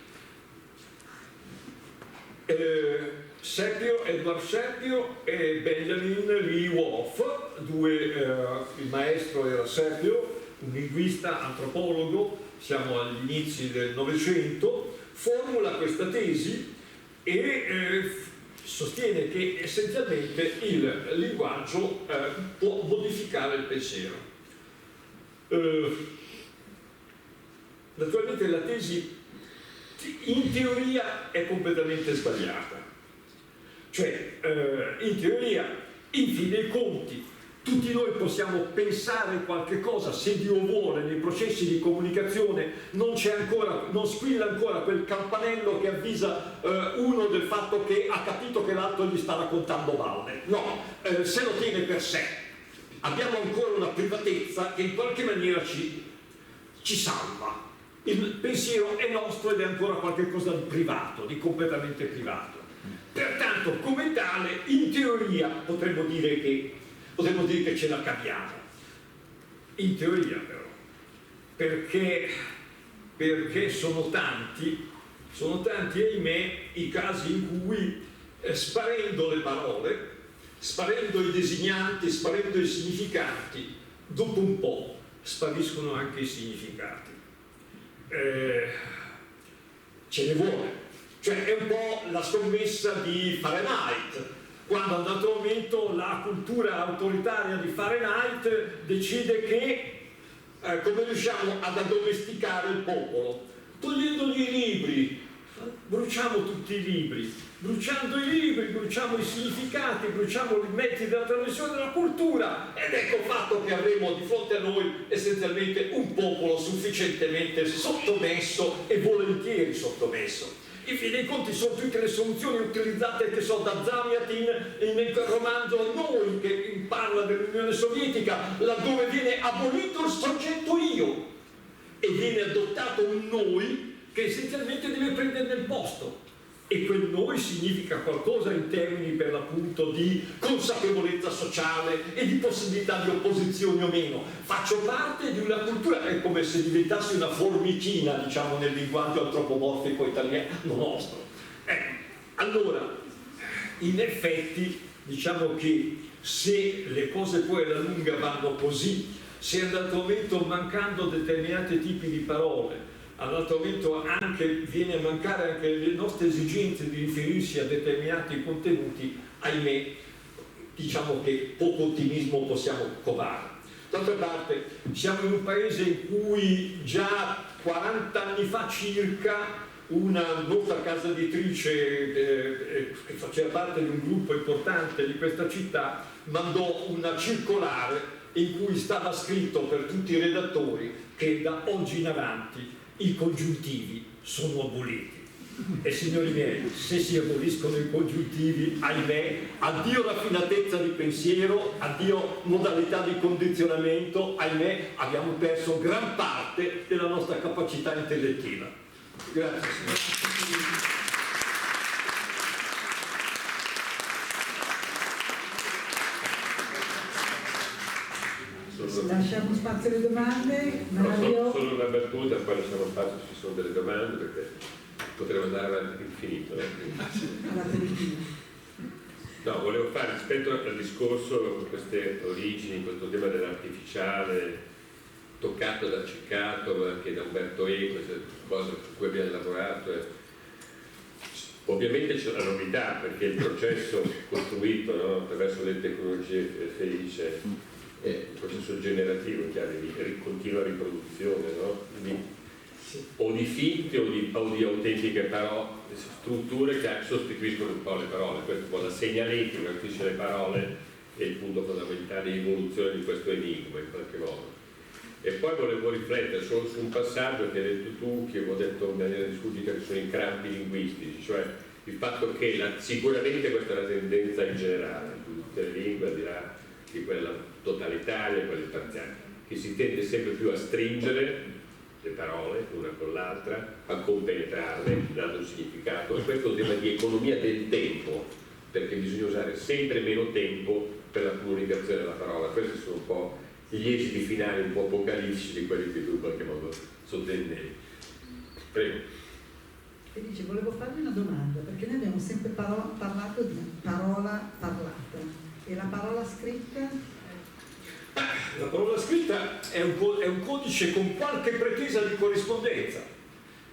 Edward Serpio e Benjamin Lee Wolf, il maestro era Serpio, un linguista, antropologo, siamo agli inizi del Novecento, formula questa tesi e sostiene che essenzialmente il linguaggio può modificare il pensiero. Naturalmente la tesi in teoria è completamente sbagliata, cioè in teoria, in fin dei conti, tutti noi possiamo pensare qualche cosa, se Dio vuole, nei processi di comunicazione non squilla ancora quel campanello che avvisa uno del fatto che ha capito che l'altro gli sta raccontando balle. No, se lo tiene per sé. Abbiamo ancora una privatezza che in qualche maniera ci salva. Il pensiero è nostro ed è ancora qualcosa di privato, di completamente privato. Pertanto, come tale, in teoria potremmo dire che ce la capiamo. In teoria però, perché sono tanti, ahimè, i casi in cui sparendo le parole, sparendo i designanti, sparendo i significati, dopo un po' spariscono anche i significati. Ce ne vuole, cioè è un po' la scommessa di Fahrenheit, quando a un dato momento la cultura autoritaria di Fahrenheit decide che come riusciamo ad addomesticare il popolo, togliendogli i libri, bruciamo tutti i libri, bruciando i libri, bruciamo i significati, bruciamo i mezzi della trasmissione della cultura, ed ecco fatto che avremo di fronte a noi essenzialmente un popolo sufficientemente sottomesso e volentieri sottomesso. In fin dei conti sono tutte le soluzioni utilizzate che so da Zamiatin nel romanzo Noi, che parla dell'Unione Sovietica, laddove viene abolito il soggetto io e viene adottato un noi che essenzialmente deve prendere il posto, e quel noi significa qualcosa in termini per l'appunto di consapevolezza sociale e di possibilità di opposizione o meno. Faccio parte di una cultura, è come se diventassi una formicina, diciamo, nel linguaggio antropomorfico italiano nostro. Allora, in effetti, diciamo che se le cose poi alla lunga vanno così, se a un dato momento mancando determinati tipi di parole, a un altro momento viene a mancare anche le nostre esigenze di riferirsi a determinati contenuti, ahimè, diciamo che poco ottimismo possiamo covare. D'altra parte, siamo in un paese in cui già 40 anni fa circa una nota casa editrice che faceva parte di un gruppo importante di questa città mandò una circolare in cui stava scritto per tutti i redattori che da oggi in avanti i congiuntivi sono aboliti. E signori miei, se si aboliscono i congiuntivi, ahimè, addio raffinatezza di pensiero, addio modalità di condizionamento, ahimè, abbiamo perso gran parte della nostra capacità intellettiva. Grazie signor. Lasciamo spazio alle domande. Mario. Solo una battuta, poi lasciamo spazio se ci sono delle domande, perché potremmo andare avanti all'infinito. No, volevo fare rispetto al discorso con queste origini, questo tema dell'artificiale toccato da Ceccato, ma anche da Umberto Eco, queste cose su cui abbiamo lavorato. Ovviamente c'è la novità, perché il processo costruito, no, attraverso le tecnologie felice è un processo generativo, chiaro, di continua riproduzione, no? Quindi o di finte o di autentiche strutture che sostituiscono un po' le parole. Questo è un po' la segnaletica che dice le parole è il punto fondamentale di evoluzione di questo enigma in qualche modo. E poi volevo riflettere solo su un passaggio che hai detto tu, che ho detto in maniera discutita, che sono i crampi linguistici, cioè il fatto che sicuramente questa è una tendenza in generale in tutte le lingue, al di là di quella totalitaria e quella parziale, che si tende sempre più a stringere le parole una con l'altra, a compenetrarle, dando un significato, e questo è un tema di economia del tempo, perché bisogna usare sempre meno tempo per la comunicazione della parola. Questi sono un po' gli esiti finali un po' apocalittici di quelli che tu in qualche modo sottendevi. Prego. Felice, volevo farvi una domanda, perché noi abbiamo sempre parlato di parola parlata e la parola scritta. La parola scritta è un codice con qualche pretesa di corrispondenza.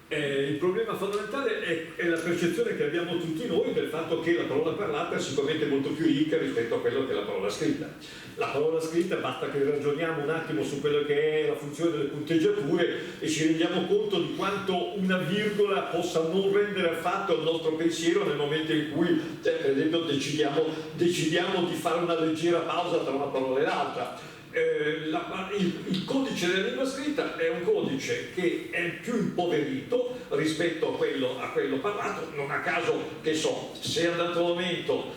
Il problema fondamentale è la percezione che abbiamo tutti noi del fatto che la parola parlata è sicuramente molto più ricca rispetto a quello che è la parola scritta. La parola scritta basta che ragioniamo un attimo su quello che è la funzione delle punteggiature e ci rendiamo conto di quanto una virgola possa non rendere affatto il nostro pensiero nel momento in cui, per esempio, decidiamo di fare una leggera pausa tra una parola e l'altra. Il codice della lingua scritta è un codice che è più impoverito rispetto a quello parlato, non a caso, che so, se a un dato momento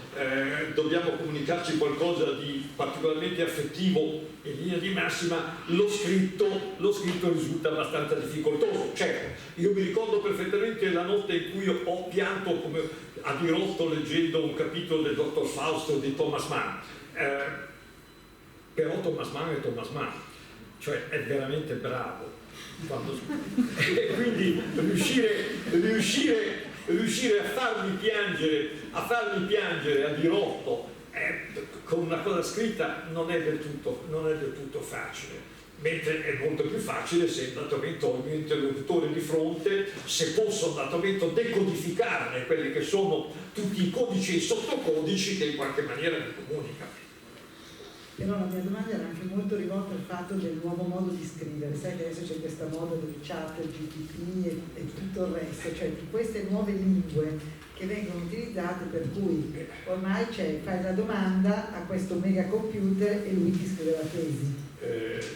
dobbiamo comunicarci qualcosa di particolarmente affettivo in linea di massima, lo scritto risulta abbastanza difficoltoso. Certo, io mi ricordo perfettamente la notte in cui ho pianto come a dirotto leggendo un capitolo del Dottor Fausto di Thomas Mann. Però Thomas Mann è Thomas Mann, cioè è veramente bravo e quindi riuscire a farmi piangere a dirotto con una cosa scritta non è del tutto facile, mentre è molto più facile se andatamento ho il mio interlocutore di fronte, se posso andatamento decodificarne quelli che sono tutti i codici e i sottocodici che in qualche maniera mi comunicano. Però la mia domanda era anche molto rivolta al fatto del nuovo modo di scrivere. Sai che adesso c'è questa moda del chat, il GTP e tutto il resto, cioè di queste nuove lingue che vengono utilizzate, per cui ormai fai la domanda a questo mega computer e lui ti scrive la tesi.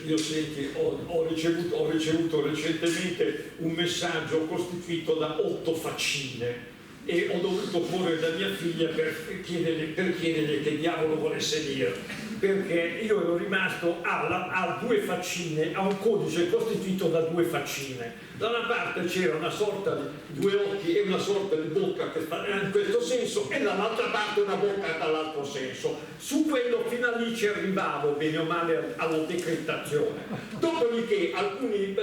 Io senti, ho ricevuto recentemente un messaggio costituito da 8 faccine e ho dovuto porre da mia figlia per chiederle che diavolo volesse dire, perché io ero rimasto a 2 faccine, a un codice costituito da 2 faccine. Da una parte c'era una sorta di 2 occhi e una sorta di bocca che sta in questo senso e dall'altra parte una bocca dall'altro senso. Su quello fino a lì ci arrivavo bene o male alla decrittazione. Dopodiché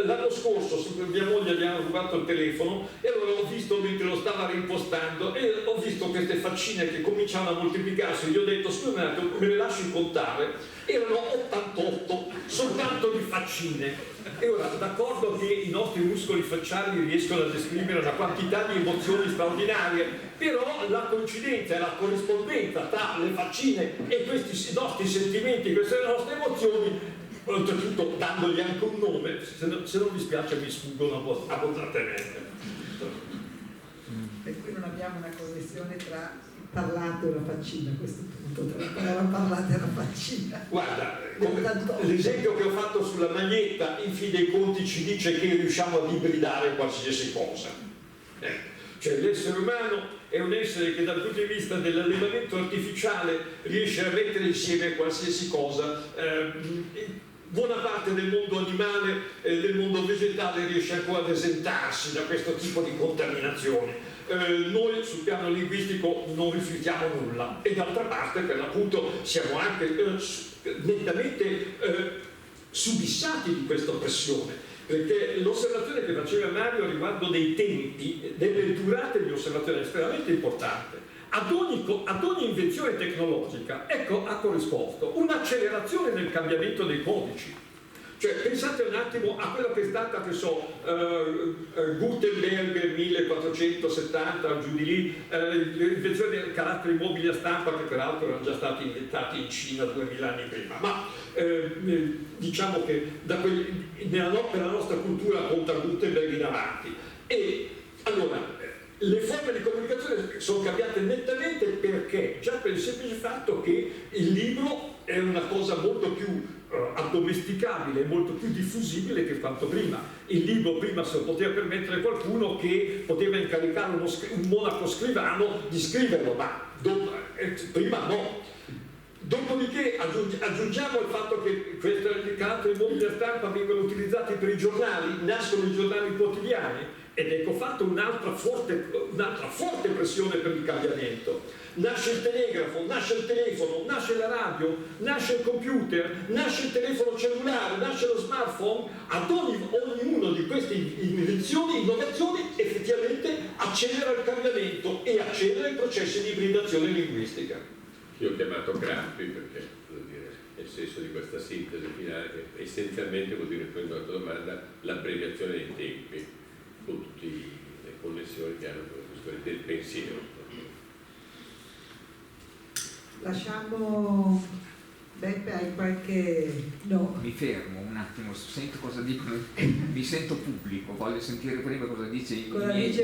l'anno scorso mia moglie gli hanno rubato il telefono e allora ho visto mentre lo stava reimpostando e ho visto queste faccine che cominciavano a moltiplicarsi. Gli ho detto scusa un attimo, me le lasci contare? Erano 88 soltanto di faccine. E ora, d'accordo che i nostri muscoli facciali riescono a descrivere una quantità di emozioni straordinarie, però la coincidenza e la corrispondenza tra le faccine e questi nostri sentimenti, queste nostre emozioni, oltretutto dandogli anche un nome, se non vi spiace mi sfuggono abbondantemente. Per cui non abbiamo una connessione tra il parlato e la faccina a questo punto, tra la parola parlata e la faccina. Guarda, l'esempio che ho fatto sulla maglietta in fin dei conti ci dice che riusciamo ad ibridare qualsiasi cosa. Cioè l'essere umano è un essere che dal punto di vista dell'allevamento artificiale riesce a mettere insieme qualsiasi cosa. Buona parte del mondo animale e del mondo vegetale riesce ancora ad esentarsi da questo tipo di contaminazione. Noi sul piano linguistico non rifiutiamo nulla e d'altra parte per l'appunto siamo anche nettamente subissati di questa pressione, perché l'osservazione che faceva Mario riguardo dei tempi, delle durate di osservazione è estremamente importante. Ad ogni invenzione tecnologica, ecco, ha corrisposto un'accelerazione nel cambiamento dei codici. Cioè, pensate un attimo a quella che è stata, che so, Gutenberg 1470, giù di lì, l'invenzione del carattere mobile a stampa, che peraltro erano già stati inventati in Cina 2000 anni prima, ma diciamo che per la nostra cultura conta Gutenberg in avanti. E allora le forme di comunicazione sono cambiate nettamente, perché già per il semplice fatto che il libro è una cosa molto più addomesticabile, molto più diffusibile che quanto prima. Il libro prima se lo poteva permettere qualcuno che poteva incaricare un monaco scrivano di scriverlo, ma prima no. Dopodiché aggiungiamo il fatto che i caratteri mobili a stampa vengono utilizzati per i giornali, nascono i giornali quotidiani, ed ecco fatto un'altra forte pressione per il cambiamento. Nasce il telegrafo, nasce il telefono, nasce la radio, nasce il computer, nasce il telefono cellulare, nasce lo smartphone. Ad ognuno di queste innovazioni effettivamente accelera il cambiamento e accelera i processi di ibridazione linguistica. Io ho chiamato Crampi perché vuol dire, nel senso di questa sintesi finale, che essenzialmente vuol dire, rispondendo alla tua domanda, l'abbreviazione dei tempi, con tutte le connessioni che hanno con la questione del pensiero. Lasciamo Beppe, hai qualche... No. Mi fermo un attimo, sento cosa dicono, mi sento pubblico, voglio sentire prima cosa dice i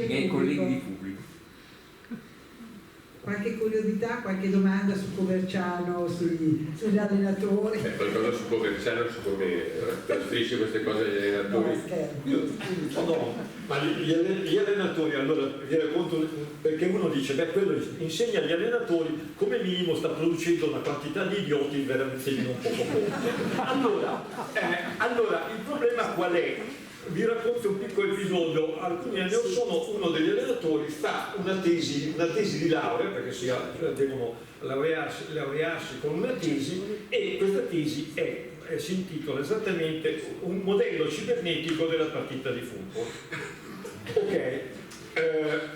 miei colleghi di pubblico. Qualche curiosità, qualche domanda su Coverciano, sugli allenatori? Qualcosa su Coverciano, su come trasferisce queste cose agli allenatori? No, ma gli allenatori, allora vi racconto, perché uno dice, beh, quello insegna agli allenatori, come minimo sta producendo una quantità di idioti veramente non poco conto. Allora, il problema qual è? Vi racconto un piccolo episodio. Alcuni anni or sono uno degli allenatori fa una tesi di laurea, perché devono laurearsi con una tesi, e questa tesi si intitola esattamente Un modello cibernetico della partita di football. Ok,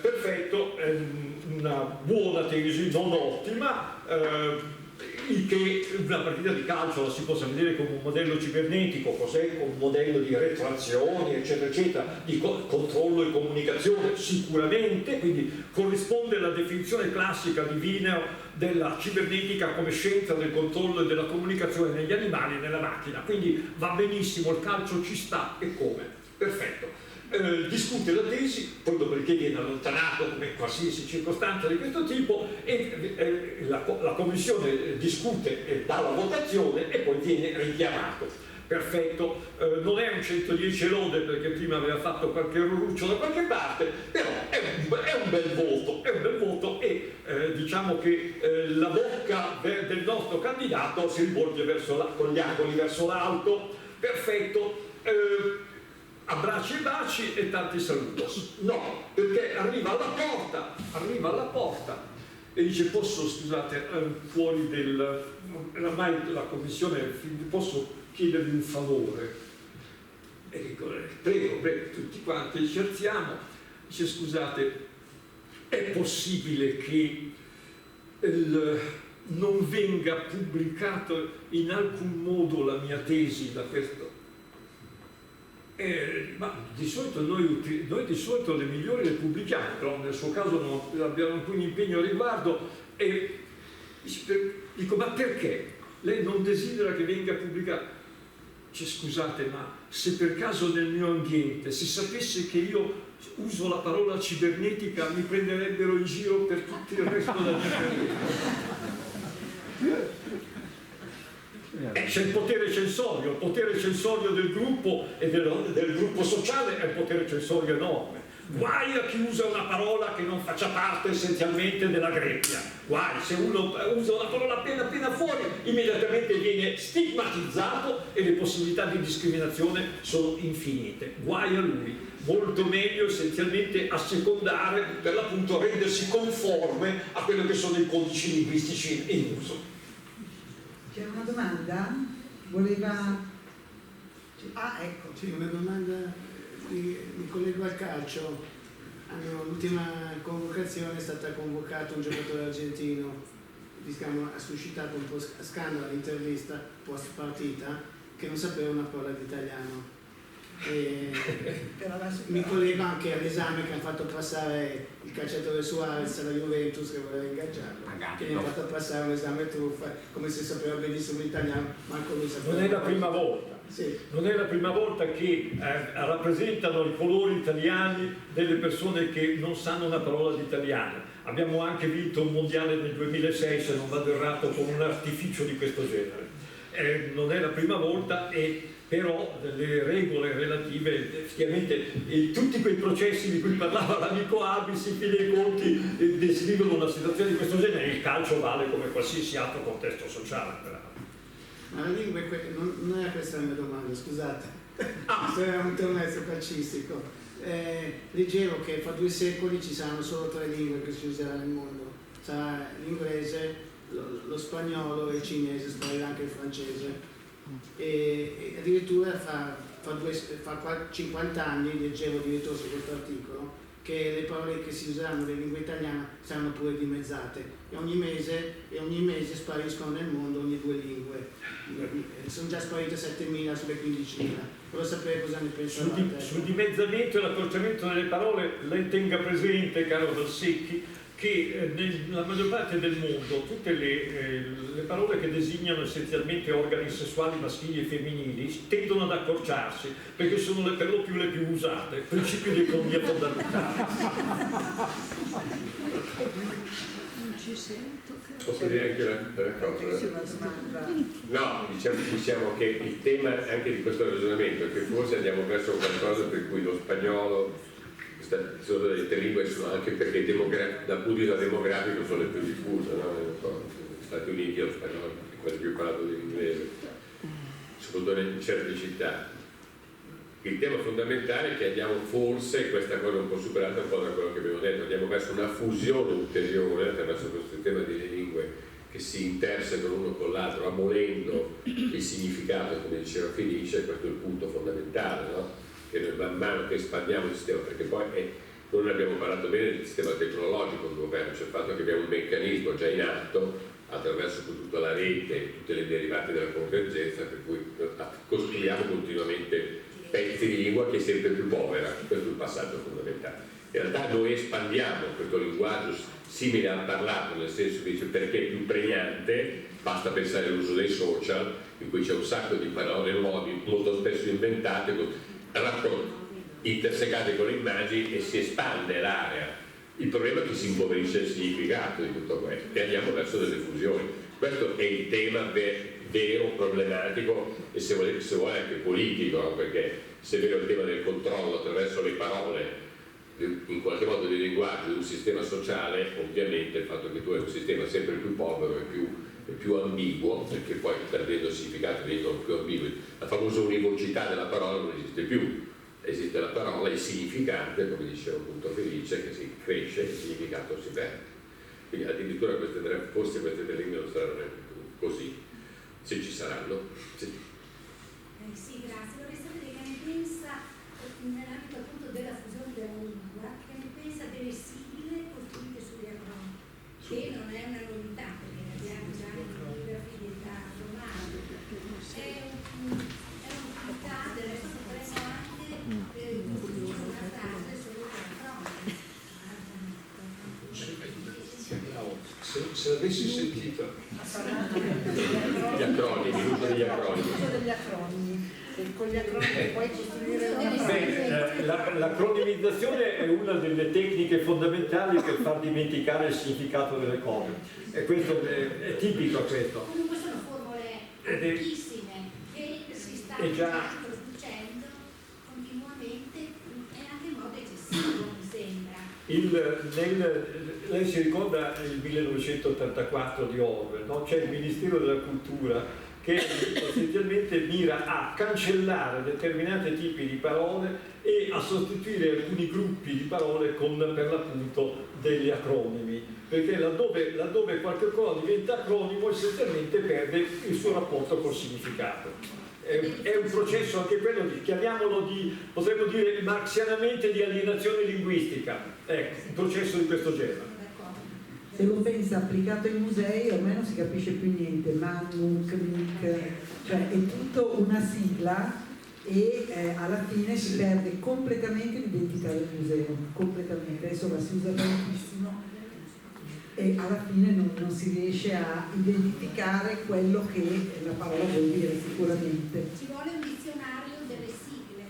perfetto, una buona tesi, non ottima, che una partita di calcio la si possa vedere come un modello cibernetico, cos'è? Un modello di retroazioni, eccetera, eccetera, di controllo e comunicazione, sicuramente, quindi corrisponde alla definizione classica di Wiener della cibernetica come scienza del controllo e della comunicazione negli animali e nella macchina, quindi va benissimo, il calcio ci sta, e come? Perfetto. Discute la tesi, poi dopodiché viene allontanato come qualsiasi circostanza di questo tipo, e la commissione discute e dà la votazione e poi viene richiamato. Perfetto, non è un 110 lode perché prima aveva fatto qualche errorruccio da qualche parte, però è un bel voto, e diciamo che la bocca del nostro candidato si rivolge con gli angoli verso l'alto. Perfetto. Abbracci e baci e tanti salutos. No, perché arriva alla porta e dice, posso, scusate, fuori ormai la commissione, posso chiedervi un favore? E dico, prego, tutti quanti ci alziamo. Dice, scusate, è possibile che non venga pubblicato in alcun modo la mia tesi da questo? Ma di solito noi di solito le migliori le pubblichiamo, però nel suo caso non abbiamo alcun impegno a riguardo, e dico, ma perché? Lei non desidera che venga pubblicata? Scusate, ma se per caso nel mio ambiente si sapesse che io uso la parola cibernetica mi prenderebbero in giro per tutto il resto della vita. C'è il potere censorio del gruppo e del gruppo sociale è un potere censorio enorme. Guai a chi usa una parola che non faccia parte essenzialmente della greppia. Guai, se uno usa una parola appena fuori, immediatamente viene stigmatizzato e le possibilità di discriminazione sono infinite. Guai a lui. Molto meglio essenzialmente assecondare, per l'appunto rendersi conforme a quello che sono i codici linguistici in uso. C'è una domanda? Voleva... ecco. Sì, una domanda, mi collego al calcio. L'ultima convocazione è stata convocato un giocatore argentino, diciamo, ha suscitato un po' scandalo all'intervista post partita, che non sapeva una parola di italiano. E Però la mi collego anche all'esame che hanno fatto passare il calciatore Suarez alla Juventus che voleva ingaggiarlo, che gli ha fatto passare un esame truffa, come se sapeva benissimo l'italiano, manco lui sapeva. Non è la prima volta. Sì. Non è la prima volta che rappresentano i colori italiani delle persone che non sanno una parola di italiano. Abbiamo anche vinto un mondiale nel 2006, se non vado errato, con un artificio di questo genere. Non è la prima volta, però le regole relative, effettivamente, tutti quei processi di cui parlava l'amico Abis, in fin dei conti, descrivono una situazione di questo genere. Il calcio vale come qualsiasi altro contesto sociale. Ma la lingua non era questa la mia domanda, scusate. Questo era un torneo calcistico. Leggevo che fra 2 secoli ci saranno solo 3 lingue che si useranno nel mondo. Sarà l'inglese, lo spagnolo e il cinese, sparirà anche il francese. E addirittura fra 50 anni, leggevo addirittura su questo articolo, che le parole che si useranno nella lingua italiana saranno pure dimezzate e ogni mese spariscono nel mondo ogni 2 lingue. Sono già sparite 7.000 sulle 15.000. Volevo sapere cosa ne pensate. Sul dimezzamento e l'accorciamento delle parole, lei tenga presente, caro Valsecchi, che nella maggior parte del mondo tutte le parole che designano essenzialmente organi sessuali maschili e femminili tendono ad accorciarsi perché sono per lo più le più usate, principio di economia fondamentale. Posso dire anche una cosa? No, diciamo che il tema anche di questo ragionamento è che forse andiamo verso qualcosa per cui lo spagnolo, sono delle 3 lingue, anche perché dal punto di vista demografico sono le più diffuse, no? Negli Stati Uniti lo spagnolo è quello più parlato dell'inglese, soprattutto in certe città. Il tema fondamentale è che andiamo forse, questa cosa un po' superata un po' da quello che abbiamo detto, andiamo verso una fusione ulteriore attraverso questo tema delle lingue che si intersecano l'uno con l'altro, abolendo il significato, come diceva Felice. Questo è il punto fondamentale, no? Che noi man mano che espandiamo il sistema, perché poi non abbiamo parlato bene del sistema tecnologico del governo, cioè il fatto che abbiamo un meccanismo già in atto attraverso tutta la rete e tutte le derivate della convergenza, per cui costruiamo continuamente pezzi di lingua che è sempre più povera. Questo è il passaggio fondamentale. In realtà noi espandiamo questo linguaggio simile al parlato, nel senso che dice perché è più pregnante, basta pensare all'uso dei social, in cui c'è un sacco di parole nuove, molto spesso inventate, intersecate con immagini, e si espande l'area. Il problema è che si impoverisce il significato di tutto questo e andiamo verso delle fusioni. Questo è il tema vero, problematico e se vuole anche politico, no? Perché se è vero il tema del controllo attraverso le parole in qualche modo di linguaggio di un sistema sociale, ovviamente il fatto che tu hai un sistema sempre più povero e più ambiguo, perché poi perdendo il significato diventano più ambigui. La famosa univocità della parola non esiste più, esiste la parola, il significante, come diceva appunto Felice, che si cresce e il significato si perde. Quindi addirittura forse queste 3 lingue non saranno così, se ci saranno. Sì, grazie. Vorrei sapere che ne pensa nell'ambito appunto della fusione della lingua, che ne pensa delle sigle costruite sugli acronimi, che non è una novità, perché ne abbiamo già in poligrafi di età romana. È un'utilità, del resto potremmo anche costruire una frase solo per acronimi. Se l'avessi sentita. Gli acronimi, l'uso degli acronimi. L'uso degli acronimi. E con gli acronimi puoi costruire una... L'acronimizzazione è una delle tecniche fondamentali per far dimenticare il significato delle cose. E questo è tipico questo. Comunque sono formule antichissime che si stanno introducendo continuamente e anche in modo eccessivo, mi sembra. Lei si ricorda il 1984 di Orwell, no? C'è il Ministero della Cultura che essenzialmente mira a cancellare determinati tipi di parole e a sostituire alcuni gruppi di parole con per l'appunto degli acronimi, perché laddove qualche cosa diventa acronimo essenzialmente perde il suo rapporto col significato. È un processo anche quello chiamiamolo potremmo dire marxianamente di alienazione linguistica, ecco, un processo di questo genere. se lo pensa applicato ai musei ormai non si capisce più niente, MAN, CNIC, cioè è tutto una sigla e alla fine si perde completamente l'identità del museo, completamente, adesso la si usa tantissimo e alla fine non si riesce a identificare quello che la parola vuol dire sicuramente. Ci vuole un dizionario delle sigle.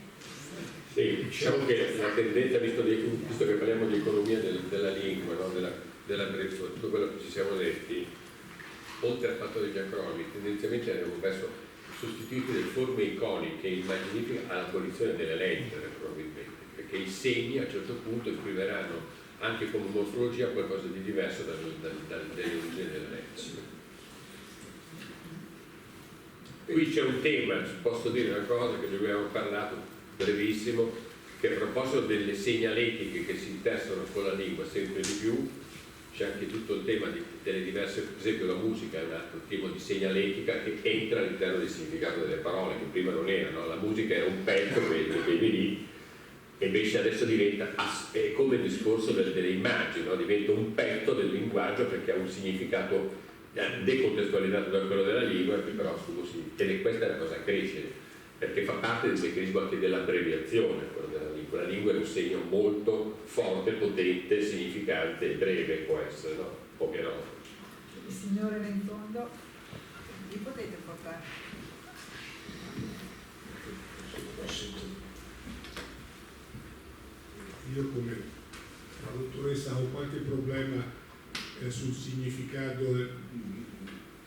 Sì, diciamo che la tendenza, visto che parliamo di economia della lingua, no? della tutto quello che ci siamo detti, oltre al fatto degli acronimi, tendenzialmente abbiamo verso sostituiti delle forme iconiche immaginifiche all'abolizione delle lettere, probabilmente, perché i segni a un certo punto esprimeranno anche come morfologia qualcosa di diverso dalle origini delle lettere. Qui c'è un tema, posso dire una cosa che abbiamo parlato brevissimo, che a proposito delle segnaletiche che si intestano con la lingua sempre di più, c'è anche tutto il tema delle diverse, per esempio la musica è un altro tipo di segnaletica che entra all'interno del significato delle parole, che prima non era, no? La musica era un pezzo che vedi lì, e invece adesso diventa, è come il discorso delle immagini, no? Diventa un pezzo del linguaggio perché ha un significato decontestualizzato da quello della lingua, che però e questa è la cosa che cresce, perché fa parte del meccanismo anche dell'abbreviazione, quello della lingua. La lingua è un segno molto forte, potente, significante, breve può essere, no? Poche no. Il signore là in fondo, li potete portare? Io come la dottoressa ho qualche problema sul significato,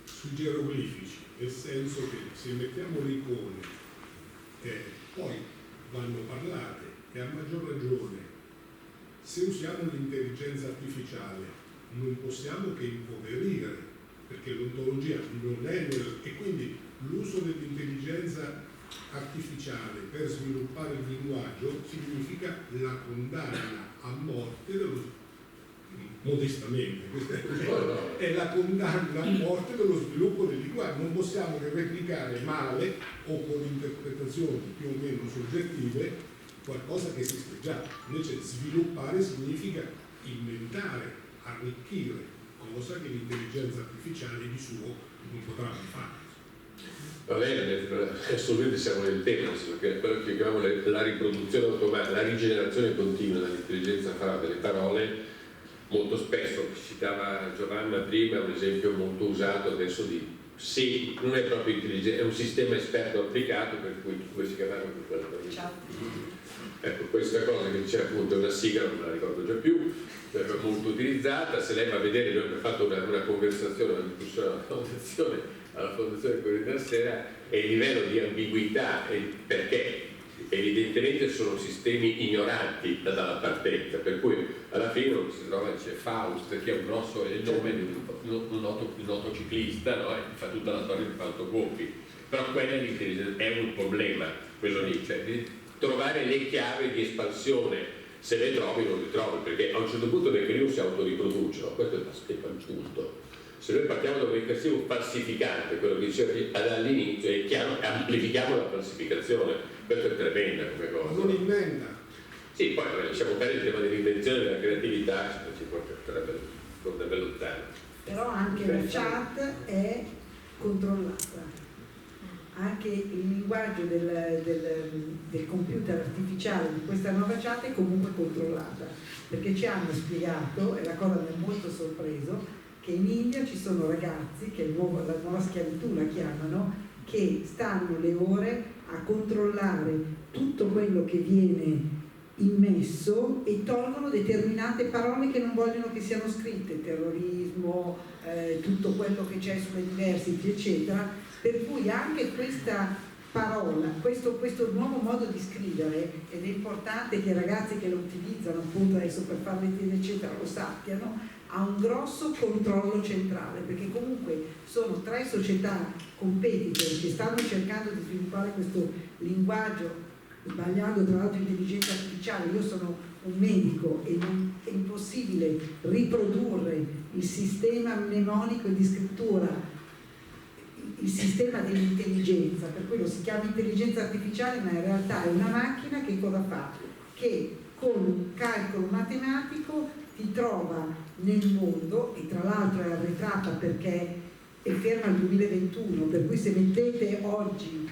sui geroglifici, nel senso che se mettiamo le icone poi vanno parlate e a maggior ragione se usiamo l'intelligenza artificiale non possiamo che impoverire, perché l'ontologia non è e quindi l'uso dell'intelligenza artificiale per sviluppare il linguaggio significa la condanna a morte modestamente, è la condanna a morte dello sviluppo del linguaggio. Non possiamo che replicare male o con interpretazioni più o meno soggettive qualcosa che esiste già. Invece sviluppare significa inventare, arricchire, cosa che l'intelligenza artificiale di suo non potrà fare. Va bene, assolutamente siamo nel tema, perché quello che chiamiamo la riproduzione automatica, la rigenerazione continua dall'intelligenza delle parole, molto spesso, citava Giovanna prima, un esempio molto usato adesso sì, non è proprio intelligente, è un sistema esperto applicato, per cui come si chiamava quella cosa? Ecco, questa cosa che c'è appunto una sigla, non me la ricordo già più, molto utilizzata. Se lei va a vedere, noi abbiamo fatto una conversazione, una discussione alla Fondazione Corriere della Sera, e il livello di ambiguità, perché evidentemente sono sistemi ignoranti dalla partenza, per cui alla fine uno si trova e dice Faust, che è un grosso, è il nome di un noto ciclista, no? E fa tutta la storia di Fausto però quella è l'intelligenza, è un problema quello lì, cioè di trovare le chiavi di espansione, se le trovi non le trovi, perché a un certo punto il meccanismo si autoriproduce, questo è il punto. Se noi partiamo da un meccanismo falsificante, quello che diceva all'inizio, è chiaro, amplifichiamo la falsificazione, questo è tremenda come cosa. Non inventa. Sì, poi lasciamo perdere il tema dell'invenzione, della creatività, ci porterebbe lontano. Però anche la chat è controllata. Anche il linguaggio del computer artificiale di questa nuova chat è comunque controllata, perché ci hanno spiegato, e la cosa mi ha molto sorpreso, che in India ci sono ragazzi, che la nuova schiavitù la chiamano, che stanno le ore a controllare tutto quello che viene immesso e tolgono determinate parole che non vogliono che siano scritte, terrorismo, tutto quello che c'è sulle diversity, eccetera, per cui anche questa parola, questo nuovo modo di scrivere, ed è importante che i ragazzi che lo utilizzano appunto adesso per fare le tesi eccetera lo sappiano, ha un grosso controllo centrale, perché comunque sono 3 società competitor che stanno cercando di sviluppare questo linguaggio, sbagliando tra l'altro intelligenza artificiale. Io sono un medico e è impossibile riprodurre il sistema mnemonico di scrittura, il sistema dell'intelligenza, per cui lo si chiama intelligenza artificiale, ma in realtà è una macchina che cosa fa? Che con un calcolo matematico ti trova nel mondo, e tra l'altro è arretrata perché è ferma al 2021, per cui se mettete oggi,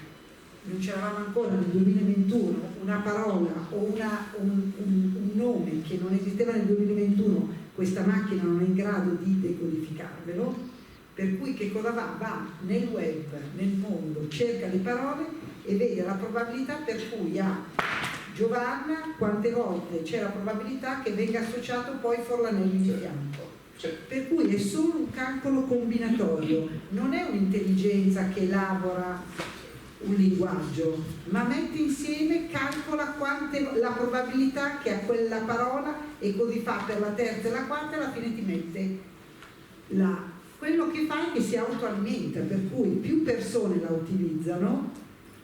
non c'eravamo ancora nel 2021, una parola o un nome che non esisteva nel 2021, questa macchina non è in grado di decodificarvelo, per cui che cosa va? Va nel web, nel mondo, cerca le parole e vede la probabilità per cui a Giovanna quante volte c'è la probabilità che venga associato poi Forlanelli di fianco. Per cui è solo un calcolo combinatorio, non è un'intelligenza che elabora un linguaggio, ma mette insieme, calcola la probabilità che ha quella parola e così fa per la terza e la quarta e alla fine ti mette quello che fa è che si autoalimenta, per cui più persone la utilizzano,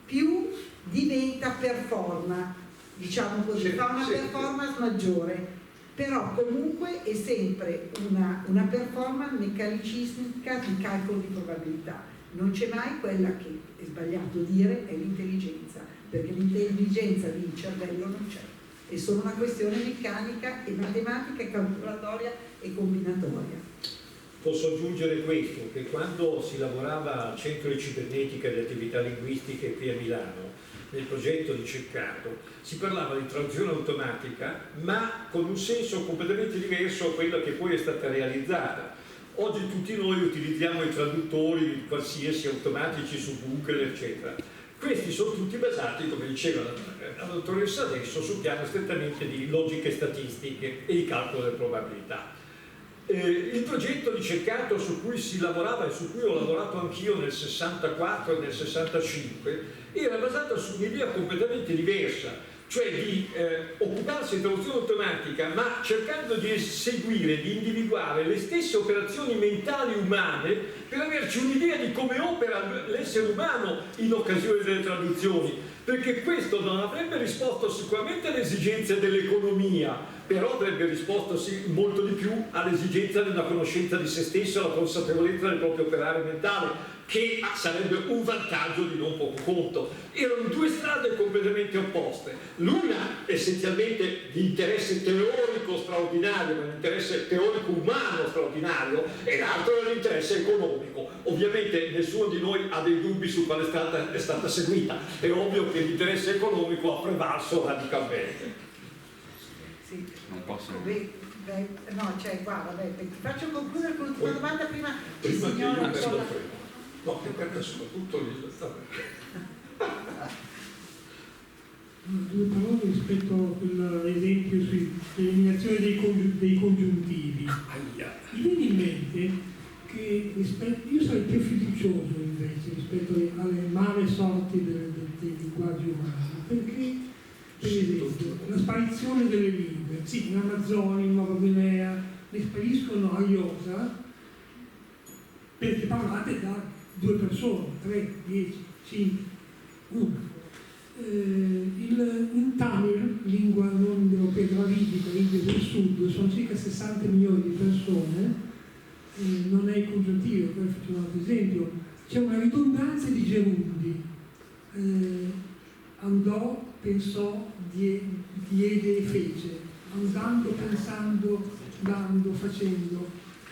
più diventa performa, diciamo così, fa una performance maggiore, però comunque è sempre una performance meccanicistica di calcolo di probabilità. Non c'è mai quella che è sbagliato dire è l'intelligenza, perché l'intelligenza di cervello non c'è, è solo una questione meccanica e matematica, calcolatoria e combinatoria. Posso aggiungere questo, che quando si lavorava al Centro di Cibernetica e di Attività Linguistiche qui a Milano, nel progetto di Ceccato, si parlava di traduzione automatica, ma con un senso completamente diverso a quella che poi è stata realizzata. Oggi tutti noi utilizziamo i traduttori qualsiasi automatici su Google, eccetera. Questi sono tutti basati, come diceva la dottoressa adesso, sul piano strettamente di logiche statistiche e di calcolo delle probabilità. Il progetto di Ceccato su cui si lavorava e su cui ho lavorato anch'io nel 64 e nel 65 era basato su un'idea completamente diversa, cioè di occuparsi di traduzione automatica, ma cercando di eseguire, di individuare le stesse operazioni mentali umane per averci un'idea di come opera l'essere umano in occasione delle traduzioni, perché questo non avrebbe risposto sicuramente alle esigenze dell'economia, però avrebbe risposto molto di più all'esigenza della conoscenza di se stesso, alla consapevolezza del proprio operare mentale, che sarebbe un vantaggio di non poco conto. Erano due strade completamente opposte, l'una essenzialmente di interesse teorico straordinario, ma di interesse teorico umano straordinario, e l'altro era l'interesse economico. Ovviamente nessuno di noi ha dei dubbi su quale strada è stata seguita, è ovvio che l'interesse economico ha prevalso radicalmente. Sì. Non posso. No, cioè, guarda, ti faccio concludere con l'ultima domanda prima il Prima che signor io perdo Nicola. il freno. No, che perda soprattutto il... Due parole rispetto a quell'esempio sull'eliminazione dei congiuntivi. Mi viene in mente che io sarei più fiducioso invece rispetto alle male sorti dei linguaggi umani, perché per esempio la sparizione delle lingue, sì, in Amazzonia, in Nuova Guinea ne spariscono a iosa perché parlate da 2 persone, 3, 10, 5, 1. In Tamil, lingua non europea dravidica, l'India del Sud, sono circa 60 milioni di persone, non è il congiuntivo, poi faccio un altro esempio, c'è una ridondanza di gerundi, andò, pensò, diede e fece, andando, pensando, dando, facendo.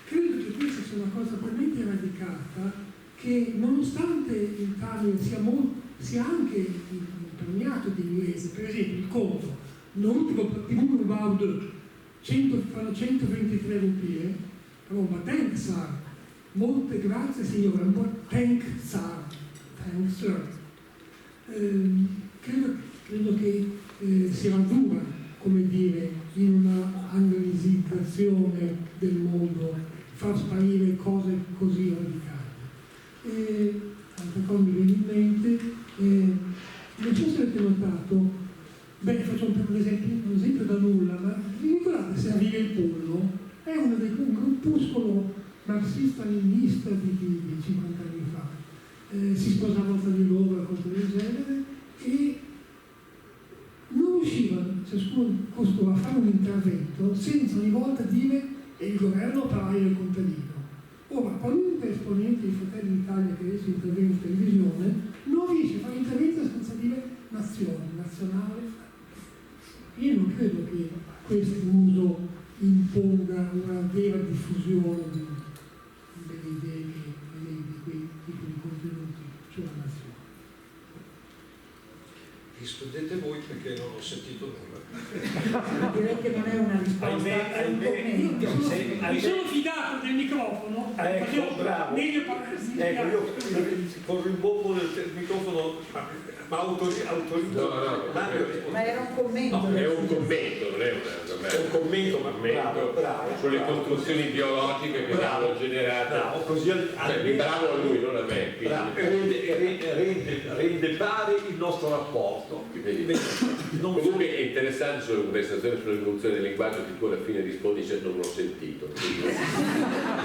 Credo che questa sia una cosa talmente radicata che nonostante il Tamil sia anche impregnato di inglese, per esempio il conto, fanno 123 rupie, roba thank sir, molte grazie signora, un po' thank sir. Credo che sia dura, come dire, in una anglicizzazione del mondo far sparire cose così radicali. Altra cosa mi viene in mente, non so se avete notato, faccio un esempio da nulla, ma vi ricordate Servire il Pollo? È un gruppuscolo marxista-leninista di 50 anni fa. Si sposavano tra di loro e cose del genere e non riuscivano ciascuno costoro a fare un intervento senza ogni volta dire e il governo paraia del contadino. Ora, qualunque esponente di Fratelli d'Italia che adesso interviene in televisione non riesce a fare intervento senza dire nazione, nazionale. io non credo che questo uso imponga una vera diffusione delle idee di quei tipi di contenuti sulla nazione. Rispondete voi perché non ho sentito nulla. Direi che non è una risposta, è un commento. Mi sono fidato del microfono, Ecco, bravo. meglio parlare di Ecco, io con il rimbombo del microfono ma autorizzo. No, Ma era un commento. no, è un commento, non è una È un commento, ma bravo, sulle bravo. costruzioni biologiche che Bravo. vengono generate. Bravo, così Bravo a lui, non a me. bravo, quindi. rende pari il nostro rapporto. Non Comunque è interessante sulla conversazione sull'evoluzione del linguaggio che tu alla fine rispondi cioè non l'ho sentito. Quindi,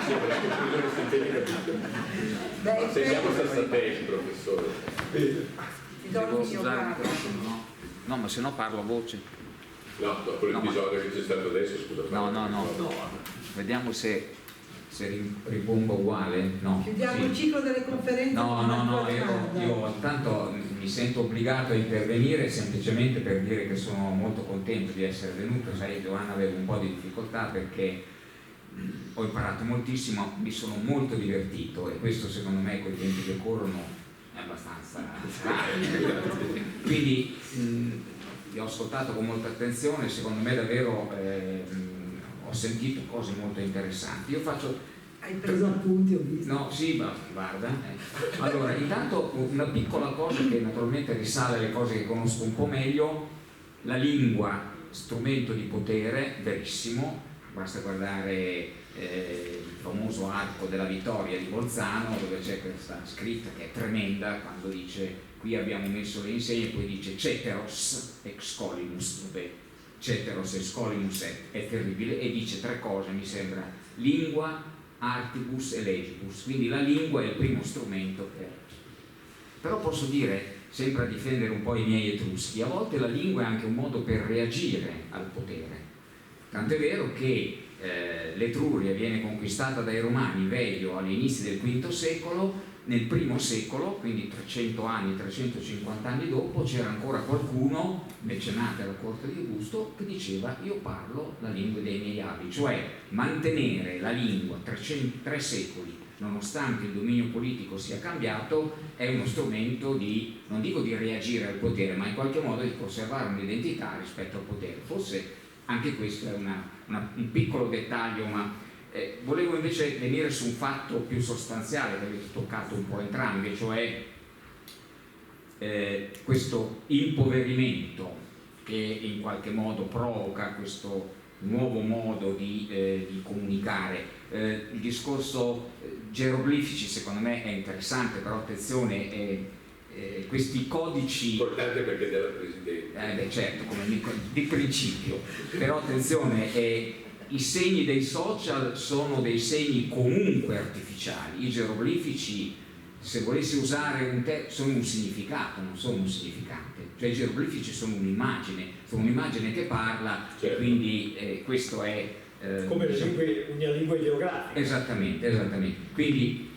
sembra che tu non sentite. Ma sentiamo Sassatelli, professore. Ti do il mio capo. No, ma se no parlo a voce. No, dopo l'episodio che c'è stato adesso, scusa. No. Vediamo se ribomba uguale. No. Chiudiamo Sì. il ciclo delle conferenze. No, io intanto mi sento obbligato a intervenire semplicemente per dire che sono molto contento di essere venuto. Sai, Giovanna, avevo un po' di difficoltà perché ho imparato moltissimo, mi sono molto divertito e questo secondo me con i tempi che corrono è abbastanza raro. Quindi vi ho ascoltato con molta attenzione, secondo me davvero ho sentito cose molto interessanti. Io faccio... Hai preso appunti, ho visto. No, sì, ma guarda. Allora, intanto una piccola cosa che naturalmente risale alle cose che conosco un po' meglio: la lingua, strumento di potere, verissimo, basta guardare il famoso Arco della Vittoria di Bolzano, dove c'è questa scritta che è tremenda, quando dice qui abbiamo messo le insegne, poi dice ceteros ex colimus, dove ceteros ex colimus è terribile, e dice tre cose, mi sembra: lingua, artibus e legibus, quindi la lingua è il primo strumento che... Però posso dire, sempre a difendere un po' i miei etruschi, a volte la lingua è anche un modo per reagire al potere, tant'è vero che l'Etruria viene conquistata dai Romani, Veio, agli inizi del V secolo. Nel primo secolo, quindi 300 anni, 350 anni dopo, c'era ancora qualcuno, mecenate alla corte di Augusto, che diceva: io parlo la lingua dei miei avi, cioè mantenere la lingua 3 secoli, nonostante il dominio politico sia cambiato, è uno strumento di, non dico di reagire al potere, ma in qualche modo di conservare un'identità rispetto al potere. Forse anche questo è un piccolo dettaglio, ma volevo invece venire su un fatto più sostanziale che avete toccato un po' entrambi, cioè questo impoverimento che in qualche modo provoca questo nuovo modo di comunicare. Il discorso geroglifici secondo me è interessante, però attenzione, questi codici... Importante perché è della Presidente. Certo, come di principio, però attenzione, i segni dei social sono dei segni comunque artificiali. I geroglifici, se volessi usare sono un significato, non sono un significante. Cioè i geroglifici sono un'immagine che parla, certo. Quindi questo è... come una lingua geografica. Esattamente. Quindi,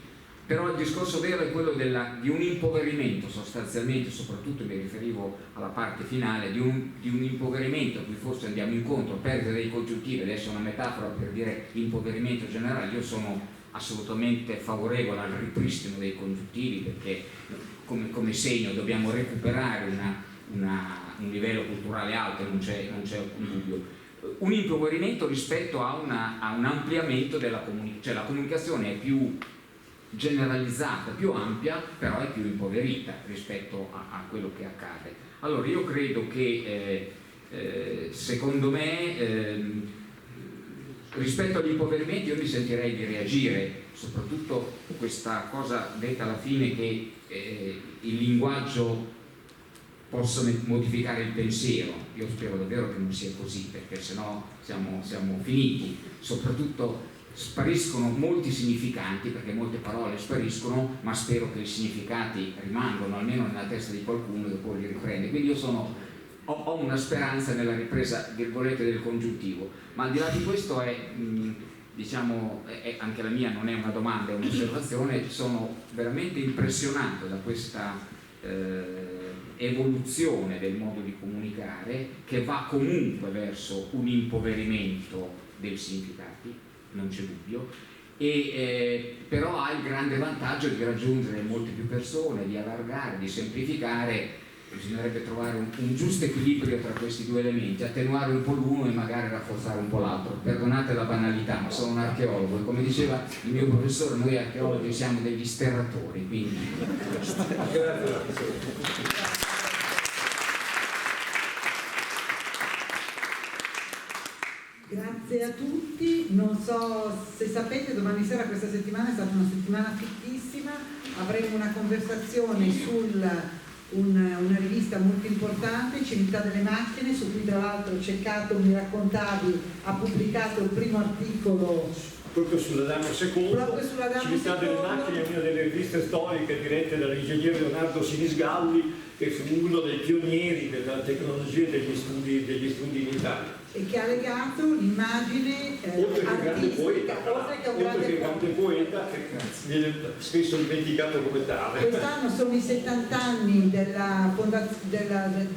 però il discorso vero è quello di un impoverimento sostanzialmente, soprattutto mi riferivo alla parte finale, di un impoverimento a cui forse andiamo incontro, perdere dei congiuntivi, adesso è una metafora per dire impoverimento generale. Io sono assolutamente favorevole al ripristino dei congiuntivi perché come segno dobbiamo recuperare un livello culturale alto, non c'è alcun dubbio. Un impoverimento rispetto a un ampliamento della comunicazione, cioè la comunicazione è più generalizzata, più ampia, però è più impoverita rispetto a quello che accade. Allora io credo che secondo me rispetto agli impoverimenti io mi sentirei di reagire, soprattutto questa cosa detta alla fine che il linguaggio possa modificare il pensiero. Io spero davvero che non sia così, perché sennò siamo finiti. Soprattutto spariscono molti significanti, perché molte parole spariscono, ma spero che i significati rimangano almeno nella testa di qualcuno che poi li riprende. Quindi io ho una speranza nella ripresa, virgolette, del congiuntivo. Ma al di là di questo anche la mia non è una domanda, è un'osservazione. Sono veramente impressionato da questa evoluzione del modo di comunicare che va comunque verso un impoverimento dei significati, non c'è dubbio, però ha il grande vantaggio di raggiungere molte più persone, di allargare, di semplificare. Bisognerebbe trovare un giusto equilibrio tra questi due elementi, attenuare un po' l'uno e magari rafforzare un po' l'altro. Perdonate la banalità, ma sono un archeologo e come diceva il mio professore, noi archeologi siamo degli sterratori, quindi... Grazie a tutti, non so se sapete, domani sera questa settimana è stata una settimana fittissima, avremo una conversazione una rivista molto importante, Civiltà delle Macchine, su cui tra l'altro Ceccato, mi raccontavi, ha pubblicato il primo articolo proprio sull'Adamo II. Civiltà delle Macchine è una delle riviste storiche dirette dall'ingegnere Leonardo Sinisgalli, che fu uno dei pionieri della tecnologia e degli studi in Italia. E che ha legato l'immagine oltre che grande poeta, oltre che un grande poeta, che viene spesso dimenticato come tale. Quest'anno sono i 70 anni della fondazione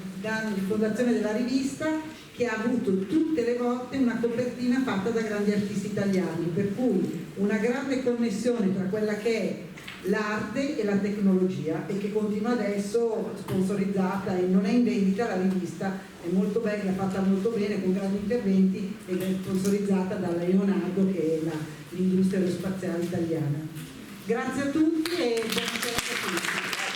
della rivista, che ha avuto tutte le volte una copertina fatta da grandi artisti italiani, per cui una grande connessione tra quella che è l'arte e la tecnologia, e che continua adesso, sponsorizzata e non è in vendita la rivista, è molto bella, fatta molto bene, con grandi interventi, ed è sponsorizzata dalla Leonardo, che è l'industria aerospaziale italiana. Grazie a tutti e buona serata a tutti.